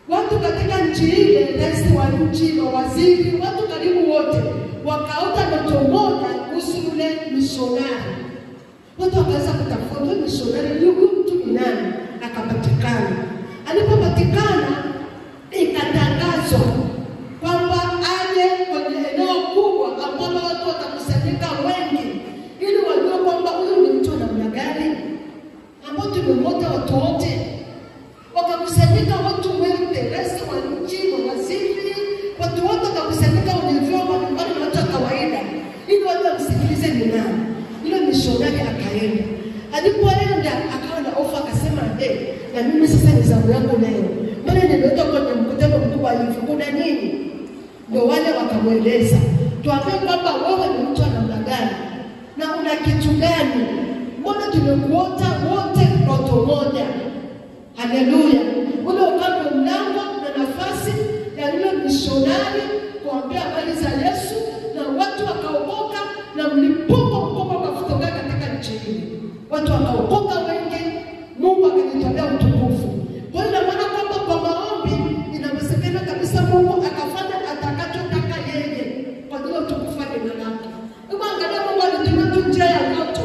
Watu katika nchi ile, rais wa nchi, mawaziri, watu karibu wote wakaota ndoto moja kuhusu yule mishonari. Watu wakaanza kutafuta mishonari, yule mtu ni nani? Akapatikana. Alipopatikana, ikatangazwa kwamba aje kwenye eneo kubwa ambalo watu watakusanyika wengi, ili wajue kwamba huyu ni mtu namna gani, ambao tumemwota watu wote. Wakakusanyika watu wote, rais wa nchi, mawaziri, watu wote wakakusanyika ulivyo mbalimbali na watu wa kawaida, ili watu wamsikilize ni nani. Yule mishonari akaenda. Alipoenda akawa na ofa, akasema na mimi sasa ni zamu yangu leo. Mbona nimeenda kwenye mkutano mkubwa hivi, kuna nini? Ndio wale wakamweleza, tuambie kwamba wewe ni mtu wa namna gani na una kitu gani, mbona tumekuota wote ndoto moja. Haleluya. Ule ukando mlango na nafasi ya yule mishonari kuambia habari za Yesu, na watu wakaokoka, na mlipuko mkubwa ukafutoka katika nchi hii. Watu wakaokoka wengi, Mungu akajitolea utukufu. Kwa hiyo maana kwamba kwa maombi inawezekana kabisa Mungu akafanya atakachotaka yeye kwa ajili ya utukufu wa jina lake. Kama angalia, Mungu alitumia tu njia ya ndoto.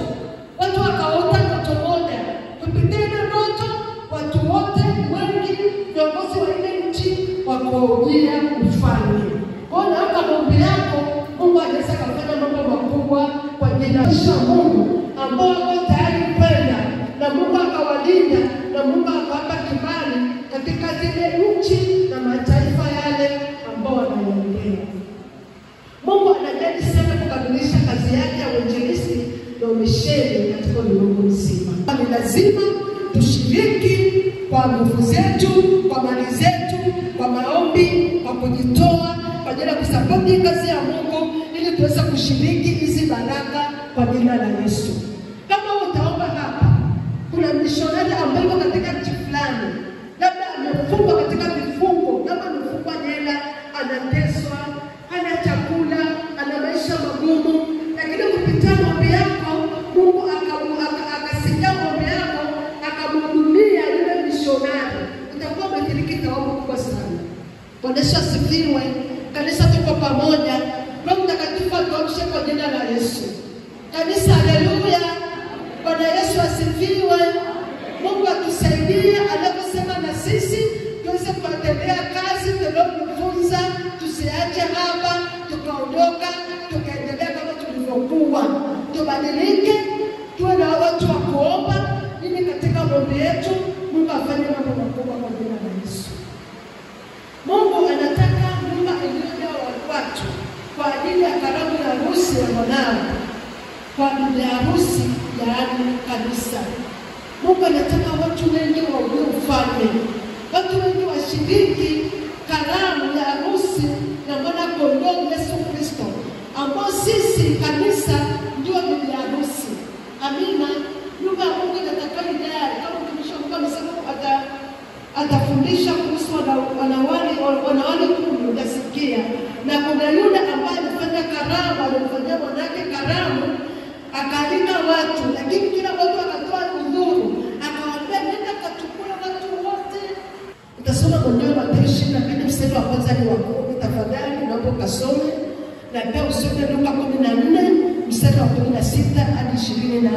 Watu wakaota ndoto moja. Kupitia ile ndoto watu wote wengi, viongozi wa ile nchi wakaujia ufalme. Kwa hiyo hapa maombi yako Mungu anaweza kufanya mambo makubwa kwa jina la Mungu, ambao wako tayari kwenda, na Mungu akawalinda, na Mungu akawapa kibali katika zile nchi na mataifa yale ambao wanaoendea. Mungu anajali sana kukamilisha kazi yake ya uinjilisti na umisheni katika ulimwengu mzima. Ni lazima tushiriki kwa nguvu zetu, kwa mali zetu, kwa maombi, kwa kujitoa kwa ajili ya kusapoti kazi ya Mungu, ili tuweze kushiriki hizi baraka kwa jina la Yesu. Kama utaomba hapa, kuna mishonari ambaye katika nchi fulani, labda amefungwa katika vifungo, labda amefungwa jela, anateswa, hana chakula, ana maisha magumu, lakini kupitia maombi yako Mungu akasikia maombi yako, akamhudumia yule mishonari, utakuwa umeshiriki thawabu kubwa sana. Bwana Yesu asifiwe. Kanisa, tuko pamoja. Roho Mtakatifu atuamshe kwa jina la Yesu. Kanisa, haleluya. Bwana Yesu asifiwe. Mungu atusaidie anaposema na sisi tuweze kuendelea kazi tuliyojifunza, tusiache hapa tukaondoka, tukaendelea kama tulivyokuwa. Tubadilike, tuwe na watu wa kuomba, ili katika maombi yetu Mungu afanye mambo makubwa kwa jina la Yesu. Mungu anataka nyumba iliyojaa watu kwa ajili ya karamu ya harusi ya mwanao, kwa ajili ya harusi yaani kanisa. Mungu anataka watu wengi waujue ufalme, watu wengi washiriki karamu ya harusi ya mwana kondoo Yesu Kristo, ambao sisi kanisa ndio bibi harusi. Amina. ya Mungu inataka idara. Kama mtumishi wa Mungu amesema atafundisha kuhusu wanawali 10 utasikia. Na kuna yule ambaye alifanya karamu, alifanyia mwanake karamu, akalika watu, lakini kila mtu akatoa udhuru, akawaambia nenda kachukua watu wote. Utasoma mwenyewe Mathayo 22 mstari wa kwanza hadi wa 10 tafadhali naomba ukasome, na pia usome Luka 14 mstari wa 16 hadi 23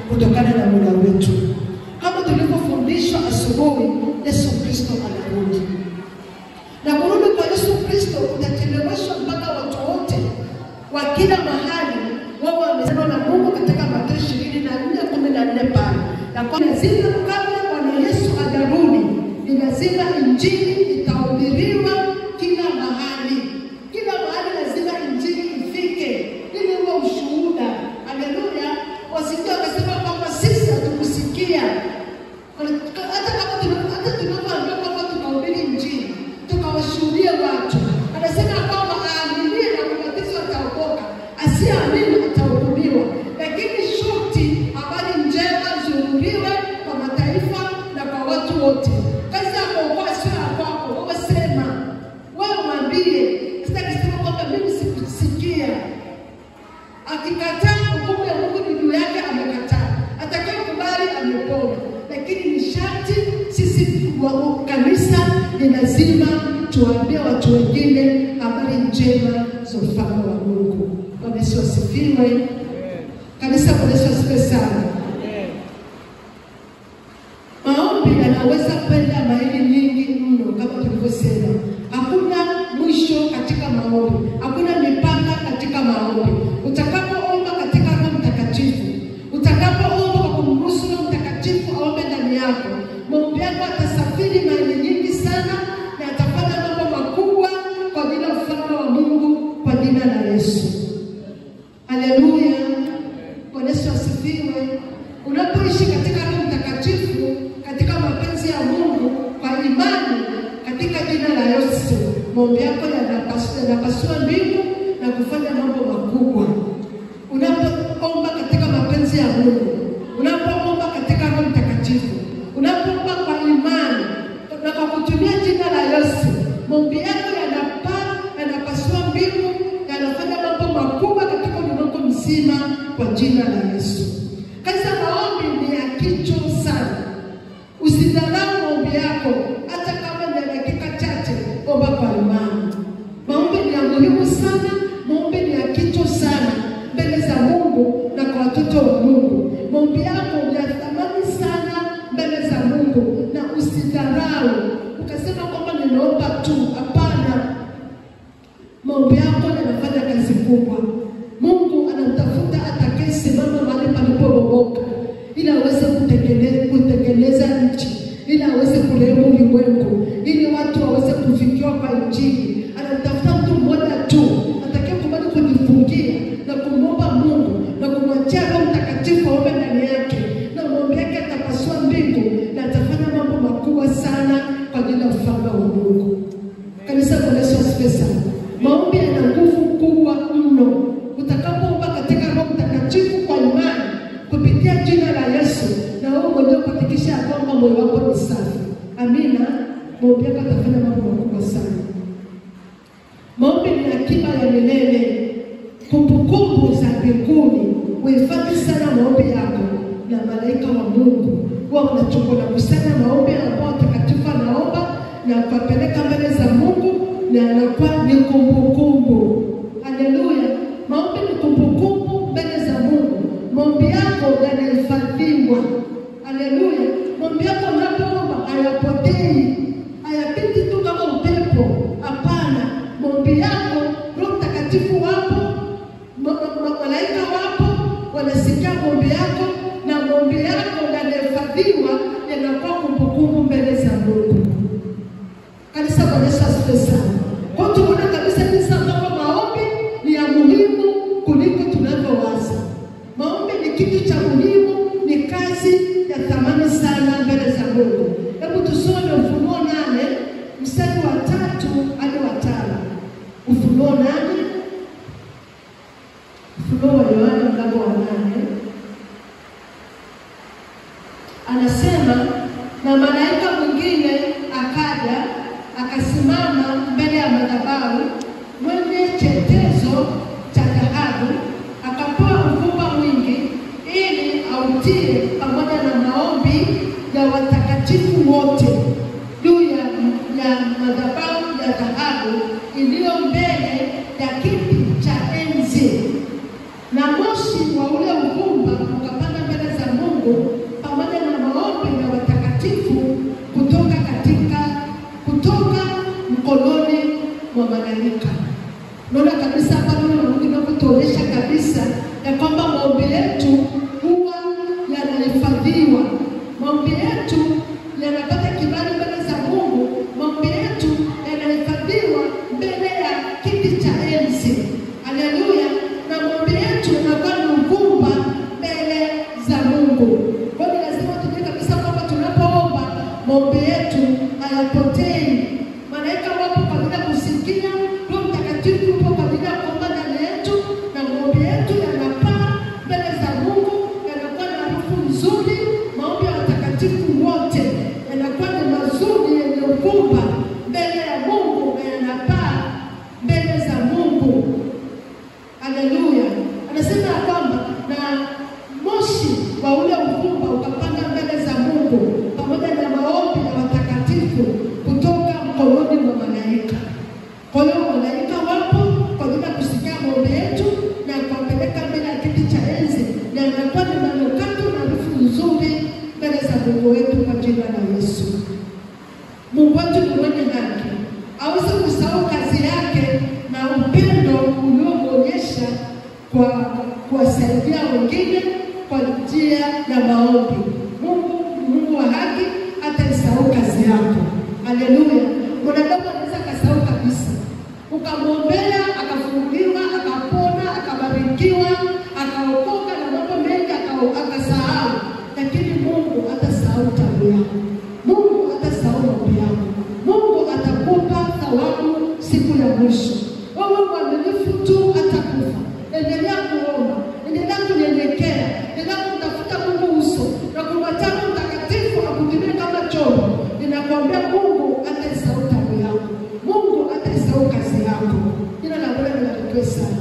kutokana na muda wetu. Kama tulivyofundishwa asubuhi, Yesu Kristo anarudi. Na kurudi kwa Yesu Kristo utacheleweshwa mpaka watu wote wa kila mahali wao wamesema na Mungu katika Mathayo 24:14 pale. Na kwa lazima kabla Bwana Yesu ajarudi, ni lazima injili itahubiriwa kila mahali. Kila mahali lazima injili ifike ili uwe ushuhuda. Haleluya. Wasikia wakasema kwamba sisi hatukusikia. Hata tunapoambiwa kwamba tunahubiri injili, tukawashuhudia watu. Anasema kwamba aaminie na kubatizwa ataokoka, asiamini atahukumiwa. Lakini shuti habari njema zihubiriwe kwa mataifa na kwa watu wote. Kazi ya kuokoa sio ya kwako. Wewe sema, wewe mwambie. Sasa kwamba mimi sikusikia. Akikataa hukumu ya Mungu ni juu yake, amekataa. Atakayekubali amepona. Lakini ni sharti sisi wa kanisa ni lazima tuambie watu wengine habari njema za ufalme wa Mungu. Bwana Yesu asifiwe. Kanisa, Bwana Yesu asifiwe sana. Maombi yanaweza kwenda maili nyingi mno kama tulivyosema. Hakuna mwisho katika maombi. Hakuna mipaka katika maombi. Utakapoomba katika Roho Mtakatifu, utakapoomba kwa kumruhusu Roho Mtakatifu aombe ndani yako, maombi yako atasafiri maili nyingi sana na atafanya mambo makubwa kwa jina la ufalme wa Mungu, kwa jina la Yesu. Haleluya. Bwana Yesu asifiwe. Unapoishi katika Roho Mtakatifu, katika mapenzi ya Mungu, kwa imani katika jina la Yesu, maombi yako yanapasua mbingu na kufanya mambo makubwa. Unapoomba katika mapenzi ya Mungu, unapoomba katika Roho Mtakatifu, unapoomba kwa imani na kwa kutumia jina la Yesu, maombi yako yanapasua mbingu, yanafanya mambo makubwa katika ulimwengu mzima kwa jina la Yesu. Kazi ya maombi ni ya kichwa sana. Usidharau maombi yako, hata kama ni dakika chache, omba kwa imani. Maombi ni ya muhimu sana, maombi ni ya kichwa sana mbele za Mungu na kwa watoto wa Mungu. Maombi yako ni ya thamani sana mbele za Mungu, na usidharau ukasema kwamba ninaomba tu. Hapana. Maombi yako yanafanya kazi kubwa. Mungu anamtafuta atakayesimama mahali palipobomoka ili aweze kutengeneza nchi, ili aweze kurehemu ulimwengu, ili watu waweze kufikiwa kwa injili. Anamtafuta mtu mmoja tu atakayekubali kujifungia na kumwomba Mungu na kumwachia Roho Mtakatifu aombe ndani yake, na maombi yake atapasua mbingu na atafanya mambo makubwa sana kwa jina la ufalme wa Mungu. Kanisa, Bwana Yesu asifiwe sana. Maombi yana nguvu kubwa mno. Utakapoomba katika Roho Mtakatifu kwa imani kupitia jina la Yesu, na wewe mwenyewe kuhakikisha kwamba moyo wako ni safi. Amina. Maombi yako atafanya mambo makubwa sana. Maombi ni akiba ya milele, kumbukumbu za mbinguni. Uhifadhi sana maombi yako, na malaika wa Mungu wao wanachukua na kusanya maombi ambao watakatifu anaomba na kupeleka mbele za Mungu, na anakuwa ni kumbukumbu. Haleluya. Maombi ni kumbukumbu mbele za Mungu. Maombi yako yanahifadhiwa. Haleluya. Maombi yako unapoomba hayapotei, hayapiti tu kama upepo. Hapana. Maombi yako, Roho Mtakatifu wapo, malaika wapo, wanasikia maombi yako, na maombi yako yanahifadhiwa, yanakuwa kumbukumbu mbele za Mungu. Kanisa, Bwana Yesu asifiwe sana. Kwa hiyo tunaona kabisa jinsi ambavyo maombi ni ya muhimu kuliko tunavyowaza. Maombi ni kitu cha muhimu, ni kazi ya thamani sana mbele za Mungu. Hebu tusome Ufunuo 8 mstari wa 3 hadi wa 5. Ufunuo 8, Ufunuo wa Yohana mlango wa 8 Anasema, na malaika mwingine akaja akasimama mbele ya madhabahu mwenye chetezo cha dhahabu, akapewa uvumba mwingi ili autie pamoja na maombi ya watakatifu wote juu ya madhabahu ya dhahabu iliyo mbele ya kiti cha enzi. Na moshi wa ule uvumba ukapanda mbele za Mungu pamoja na maombi ya watakatifu kutoka mkononi mwa malaika. Naona kabisa hapa Mungu anapotuonyesha kabisa ya kwamba maombi yetu huwa yanahifadhiwa. Maombi yetu yanapata kibali mbele za Mungu. Maombi yetu yanahifadhiwa mbele ya kiti cha enzi. Haleluya. Na maombi yetu yanakuwa ni uvumba mbele za Mungu. Kwa hiyo lazima tujue kabisa kwamba tunapoomba maombi yetu hayapotei. Malaika wapo kwa ajili ya kusikia, Roho Mtakatifu yupo kwa ajili ya kuomba ndani yetu, na maombi yetu yanapaa mbele za Mungu, yanakuwa na harufu nzuri. Maombi ya watakatifu wote yanakuwa ni mazuri yenye uvumba mbele ya Mungu na yanapaa mbele za Mungu. Haleluya. Anasema kwamba na moshi wa ule uvumba ukapanda mbele za Mungu pamoja na maombi ya watakatifu kutoka mkononi mwa malaika. Kwa hiyo malaika wapo kwa ajili ya kusikia maombi yetu na kuwapeleka mbele ya kiti cha enzi, na yanakuwa ni manukato na harufu nzuri mbele za Mungu wetu kwa jina la Yesu. Mungu wetu ni mwenye haki, hawezi kusahau kazi yake na upendo ulioonyesha kwa kuwasaidia wengine kwa njia ya maombi. Mungu wa haki hataisahau kazi yako. Haleluya. Mwanadamu anaweza kasahau kabisa. Ukamwombea, akafunguliwa, akapona, akabarikiwa, akaokoka na mambo mengi akasahau. Lakini Mungu hatasahau tabu yako. Mungu hatasahau maombi yako. Mungu atakupa thawabu siku ya mwisho. Wewe mwaminifu tu atakufa. Endelea kuomba, endelea kunyenyekea, endelea kutafuta Mungu uso na kumwachia Mtakatifu akutumie kama chombo. Ninakwambia Mungu hataisahau tabu yako. Mungu hataisahau kazi yako. Jina la Bwana libarikiwe sana.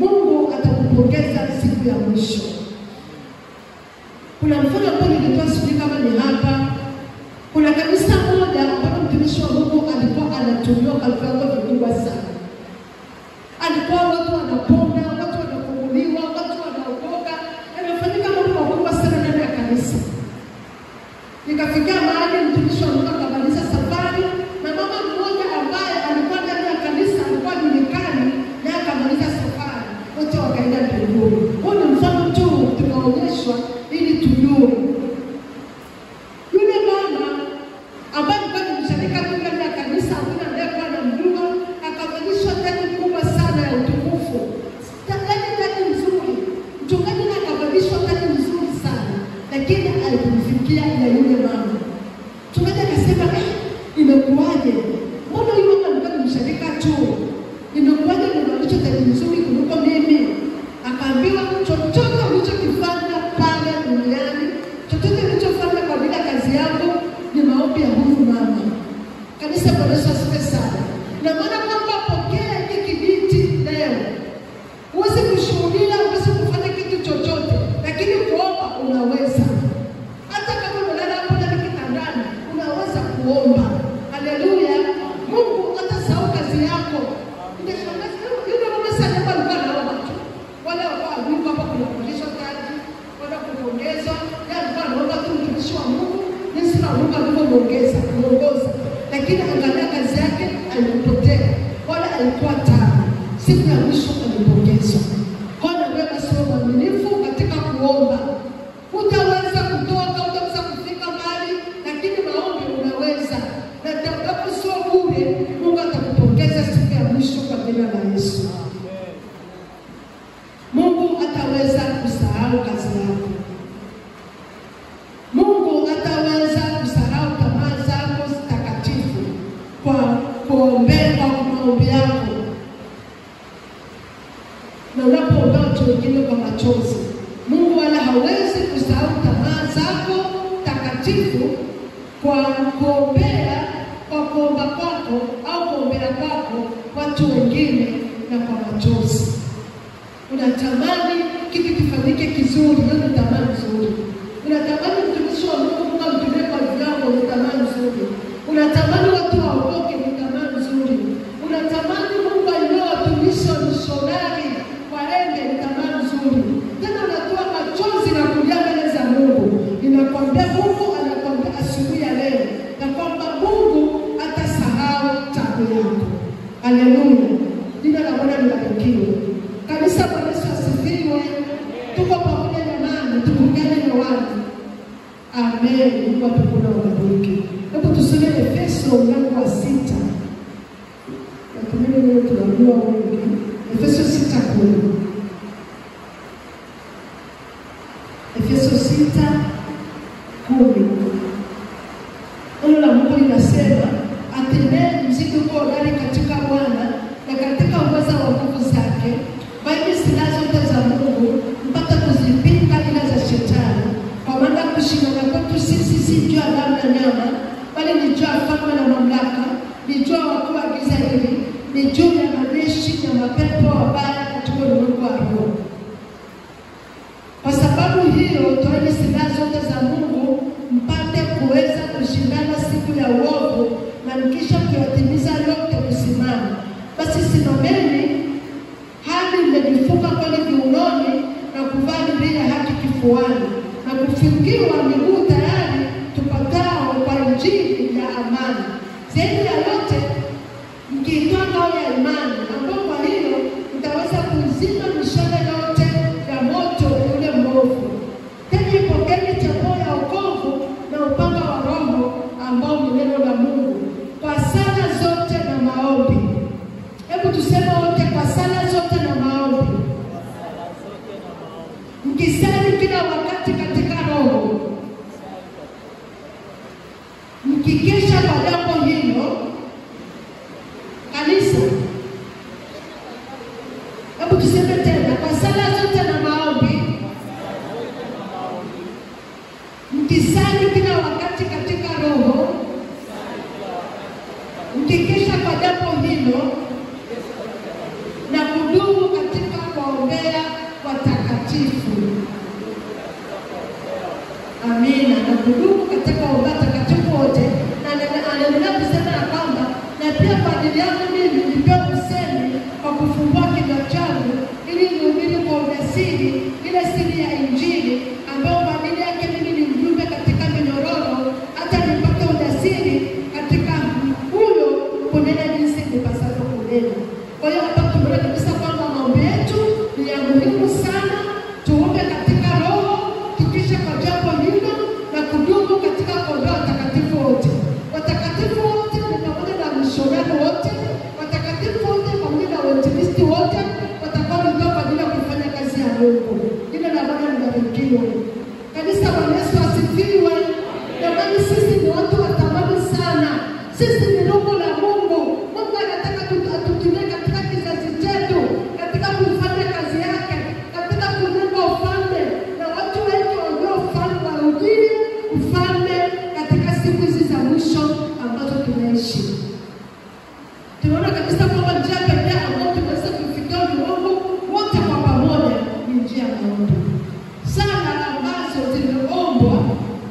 Mungu atakupongeza siku ya mwisho. Kuna mfano ambao nilitoa sijui kama ni hapa. Kuna kanisa moja ambalo mtumishi wa Mungu alikuwa anatumiwa kwa kiwango kikubwa sana. Alikuwa watu wanapona, watu wanafunguliwa, watu wanaokoka. Amefanyika mambo makubwa sana ndani ya kanisa. Nikafikia mahali mtumishi wa Mungu akamaliza safari, na mama mmoja ambaye alikuwa ndani ya kanisa alikuwa julikani, naye akamaliza safari. Wote wakaenda mbinguni. Huo ni mfano tu tunaonyeshwa ili tujue. Yule mama ambaye alikuwa ni mshirika ndani ya kanisa, hakuna ndiye kwa anamjua, akavalishwa taji kubwa sana ya utukufu. Taji nzuri. Mchungaji akavalishwa taji nzuri sana, lakini alifikia ya yule mama. Mchungaji akasema, imekuwaje? Mbona yule mama alikuwa ni mshirika tu? Imekuwaje nimevalishwa taji nzuri kuliko mimi? Akaambiwa, chochote ulichokifanya pale duniani, chochote ulichofanya kwa bila kazi yako ni maombi ya huyu mama. Kanisa Bwana asifiwe sana. Na maana kwamba pokea hiki kibiti leo. Uweze kushuhudia, uweze kufanya kitu chochote, lakini kuomba unaweza. Hata kama unalala hapo ndani kitandani, unaweza kuomba. Haleluya. Mungu hatasahau kazi yako. Ningeshangaza yule mama sana alikuwa anaomba tu. Wale walikuwa hapa kunafundishwa kazi, wala kuongezwa, yeye alikuwa anaomba tu mtumishi wa Mungu, Yesu na Mungu kuongoza. Lakini angalia kazi yake alipotea. Wala alikuwa tabu. Siku ya mwisho alipongezwa. Kwa hiyo wewe sio mwaminifu katika kuomba. Utaweza kutoka, utaweza kufika mbali, lakini maombi unaweza. Na utakapo sio bure, Mungu atakupongeza siku ya mwisho kwa jina la Yesu. Mungu ataweza kusahau kazi yako. Mungu ataweza kusahau tamaa zako takatifu kwa kuombea kwa maombi yako. Na unapoombea watu wengine kwa machozi, Mungu wala hawezi kusahau tamaa zako takatifu. Mtakatifu kwa kuombea, kwa kuomba kwako au kuombea kwako watu wengine na kwa machozi. Unatamani kitu kifanyike kizuri, hiyo ni tamaa nzuri. Unatamani mtumishi wa Mungu amtumie kwa viwango, ni tamaa nzuri. Unatamani watu waokoke, ni tamaa nzuri. Unatamani Mungu ainue watumishi wa mishonari waende, ni tamaa nzuri. Tena unatoa machozi na kulia mbele za Mungu. Ninakwambia Mungu anakwambia asubuhi ya leo na kwamba Mungu atasahau taabu yako. Haleluya. Jina la Bwana libarikiwe. Kanisa, Bwana Yesu asifiwe. Tuko pamoja jamani, tupungane na watu. Amen. Mungu atukuna wabariki. Hebu tusome Efeso mlango wa 6. Natumeni leo tunajua wengi. Efeso 6:10. Efeso 6:10. Neno la Mungu linasema, atendeni mzigo kwa hodari katika Bwana na katika uweza wa nguvu zake, vaeni silaha zote za Mungu mpaka kuzipinga ila za shetani. Kwa maana kushindana kwetu sisi si juu ya damu na nyama, bali ni juu ya falme na mamlaka, ni juu ya wakuu wa giza hili, ni juu ya majeshi na mapepo wabaya katika ulimwengu wa roho. Kwa sababu hiyo, toeni silaha zote za Mungu mpate kuweza kushindana siku ya uovu, na mkisha kuyatimiza yote kusimama. Basi simameni hadi mmejifunga kweli viunoni na kuvaa dirii ya haki kifuani, na kufungiwa miguu tayari tupatao kwa injili ya amani. Zaidi ya yote mkiitoa ngao ya imani, ambapo kwa hiyo mtaweza kuzima mishale yote ya moto yule mwovu. Tena ipokeni chapeo ya wokovu na upanga wa Roho, ambao ni neno la Mungu, kwa sala zote na maombi. Hebu tuseme wote, kwa sala zote na maombi, mkisali kila wakati katika Roho, mkikesha kwa jambo hilo. Kanisa, hebu tuseme tena, kwa sala zote na maombi, mkisali kila wakati katika Roho, mkikesha kwa jambo hilo, na kudumu katika kuombea watakatifu. Amina. Na kudumu katika kuombea watakatifu wote. Na anaendelea kusema ya kwamba, na pia kwa ajili yangu mimi nilipewa usemi kwa kufungua kinywa changu, ili nihubiri kwa ujasiri ile siri ya Injili, ambayo kwa ajili yake mimi ni mjumbe katika minyororo, hata nipate ujasiri katika huyo kunena jinsi nipasavyo kunena. Kwa hiyo hapa tumeona kabisa kwamba maombi yetu ni ya muhimu sana. Tuombe katika Roho, tukisha kwa jambo hilo, na kudumu katika kuombea watakatifu wote. Watakatifu wote ni pamoja na mishonari wote, watakatifu wote pamoja na wainjilisti wote, watakuwa ndio kwa ajili ya kufanya kazi ya Mungu. Jina la Bwana libarikiwe. Kanisa, Bwana Yesu asifiwe. Jamani, sisi ni watu wa thamani sana. Sisi ni roho la Mungu. Mungu anataka tutumie katika kizazi chetu, katika kufanya kazi yake, katika kujenga ufalme, na watu wengi wanao ufalme warudie ufalme katika siku hizi za mwisho ambazo tunaishi. Tunaona kabisa kwamba njia pekee ambayo tunaweza kufikia Mungu wote kwa pamoja ni njia ya maombi. Sala ambazo zimeombwa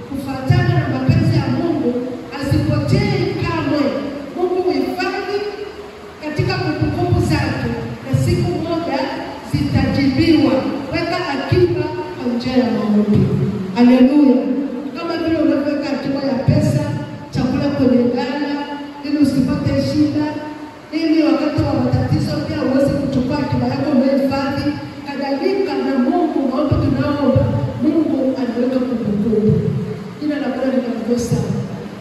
kufuatana na mapenzi ya Mungu hazipotei kamwe. Mungu huhifadhi katika kumbukumbu zake, na siku moja zitajibiwa. Weka akiba kwa njia ya maombi. Haleluya. Kama vile unaweka akiba ya pesa, chakula kwenye ghala, ili usipate shida, ili wakati wa matatizo pia uweze kuchukua akiba yako umehifadhi. Kadhalika na Mungu, maombi tunaomba, Mungu anaweka kumbukumbu. Jina la Bwana libarikiwe sana.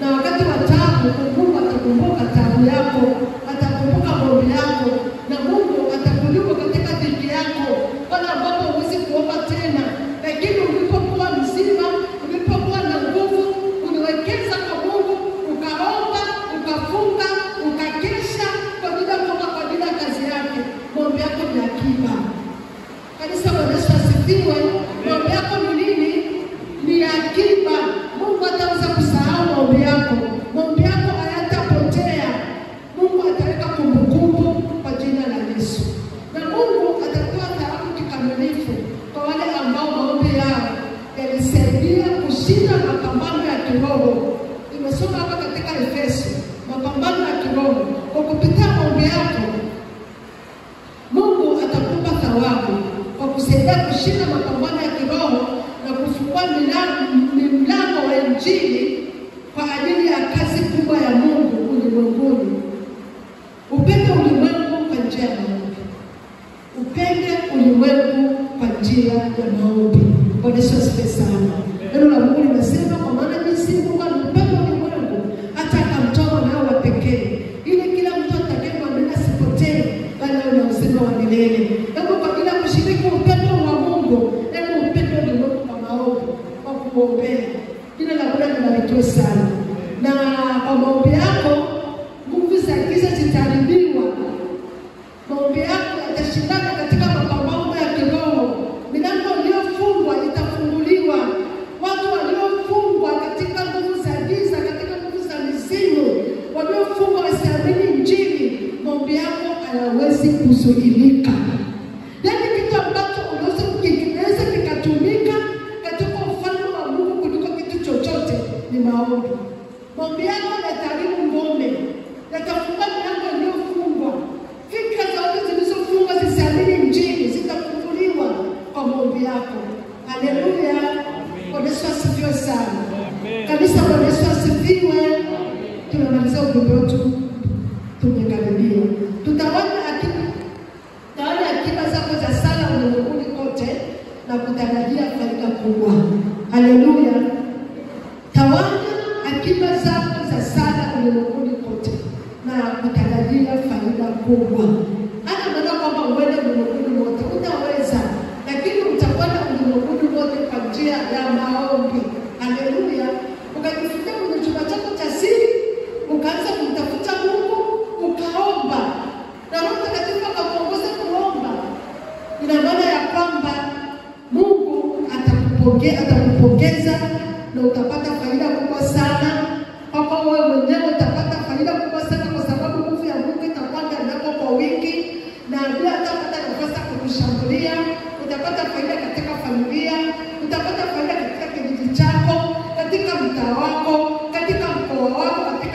Na wakati wa taabu, Mungu atakumbuka taabu yako, atakumbuka maombi yako, na Mungu atakulipa katika dhiki yako, wala ambapo huwezi kuomba tena. Lakini ulipokuwa mzima, ulipokuwa na nguvu, uliwekeza kwa Mungu, ukaomba, ukafunga, ukakesha kwa ajili ya Mungu, kwa ajili ya kazi yake. Maombi yako ni akiba. Kanisa, Bwana Yesu asifiwe. Maombi yako ni nini? Ni akiba. Mungu ataweza ya maombi. Bwana Yesu asifiwe sana. Neno la Mungu linasema kwa maana jinsi Mungu alimpenda ulimwengu hata akamtoa mwanawe wa pekee ili kila mtu atakayemwamini asipotee bali awe na uzima wa milele. Hebu kwa kila kushiriki upendo wa Mungu, hebu upendo ulimwengu kwa maombi, kwa kuombea. Jina la Bwana libarikiwe sana. Na kwa maombi yako nguvu za giza zitaharibiwa. Maombi yako yatashindana katika mapambano ya kiroho. Milango iliyofungwa itafunguliwa. Watu waliofungwa katika nguvu za giza, katika nguvu za mizimu, waliofungwa wasiamini Injili, maombi yako hayawezi kuzuilika. Yaani kitu ambacho kinaweza kikatumika katika ufalme wa Mungu kuliko kitu chochote ni maombi. Maombi yako yataharibu ngome, yatafungua milango iliyofungwa. Fikra za watu zilizofungwa zisiamini Injili zitafunguliwa kwa maombi yako. Haleluya. Bwana Yesu asifiwe sana. Kanisa, Bwana Yesu asifiwe. Tunamaliza ujumbe wetu, tumekaribia. Tutaona akiba zako za sala ulimwenguni kote na kutarajia faida kubwa. Haleluya. Tawanya akiba zako za sala ulimwenguni kote na kutarajia faida kubwa.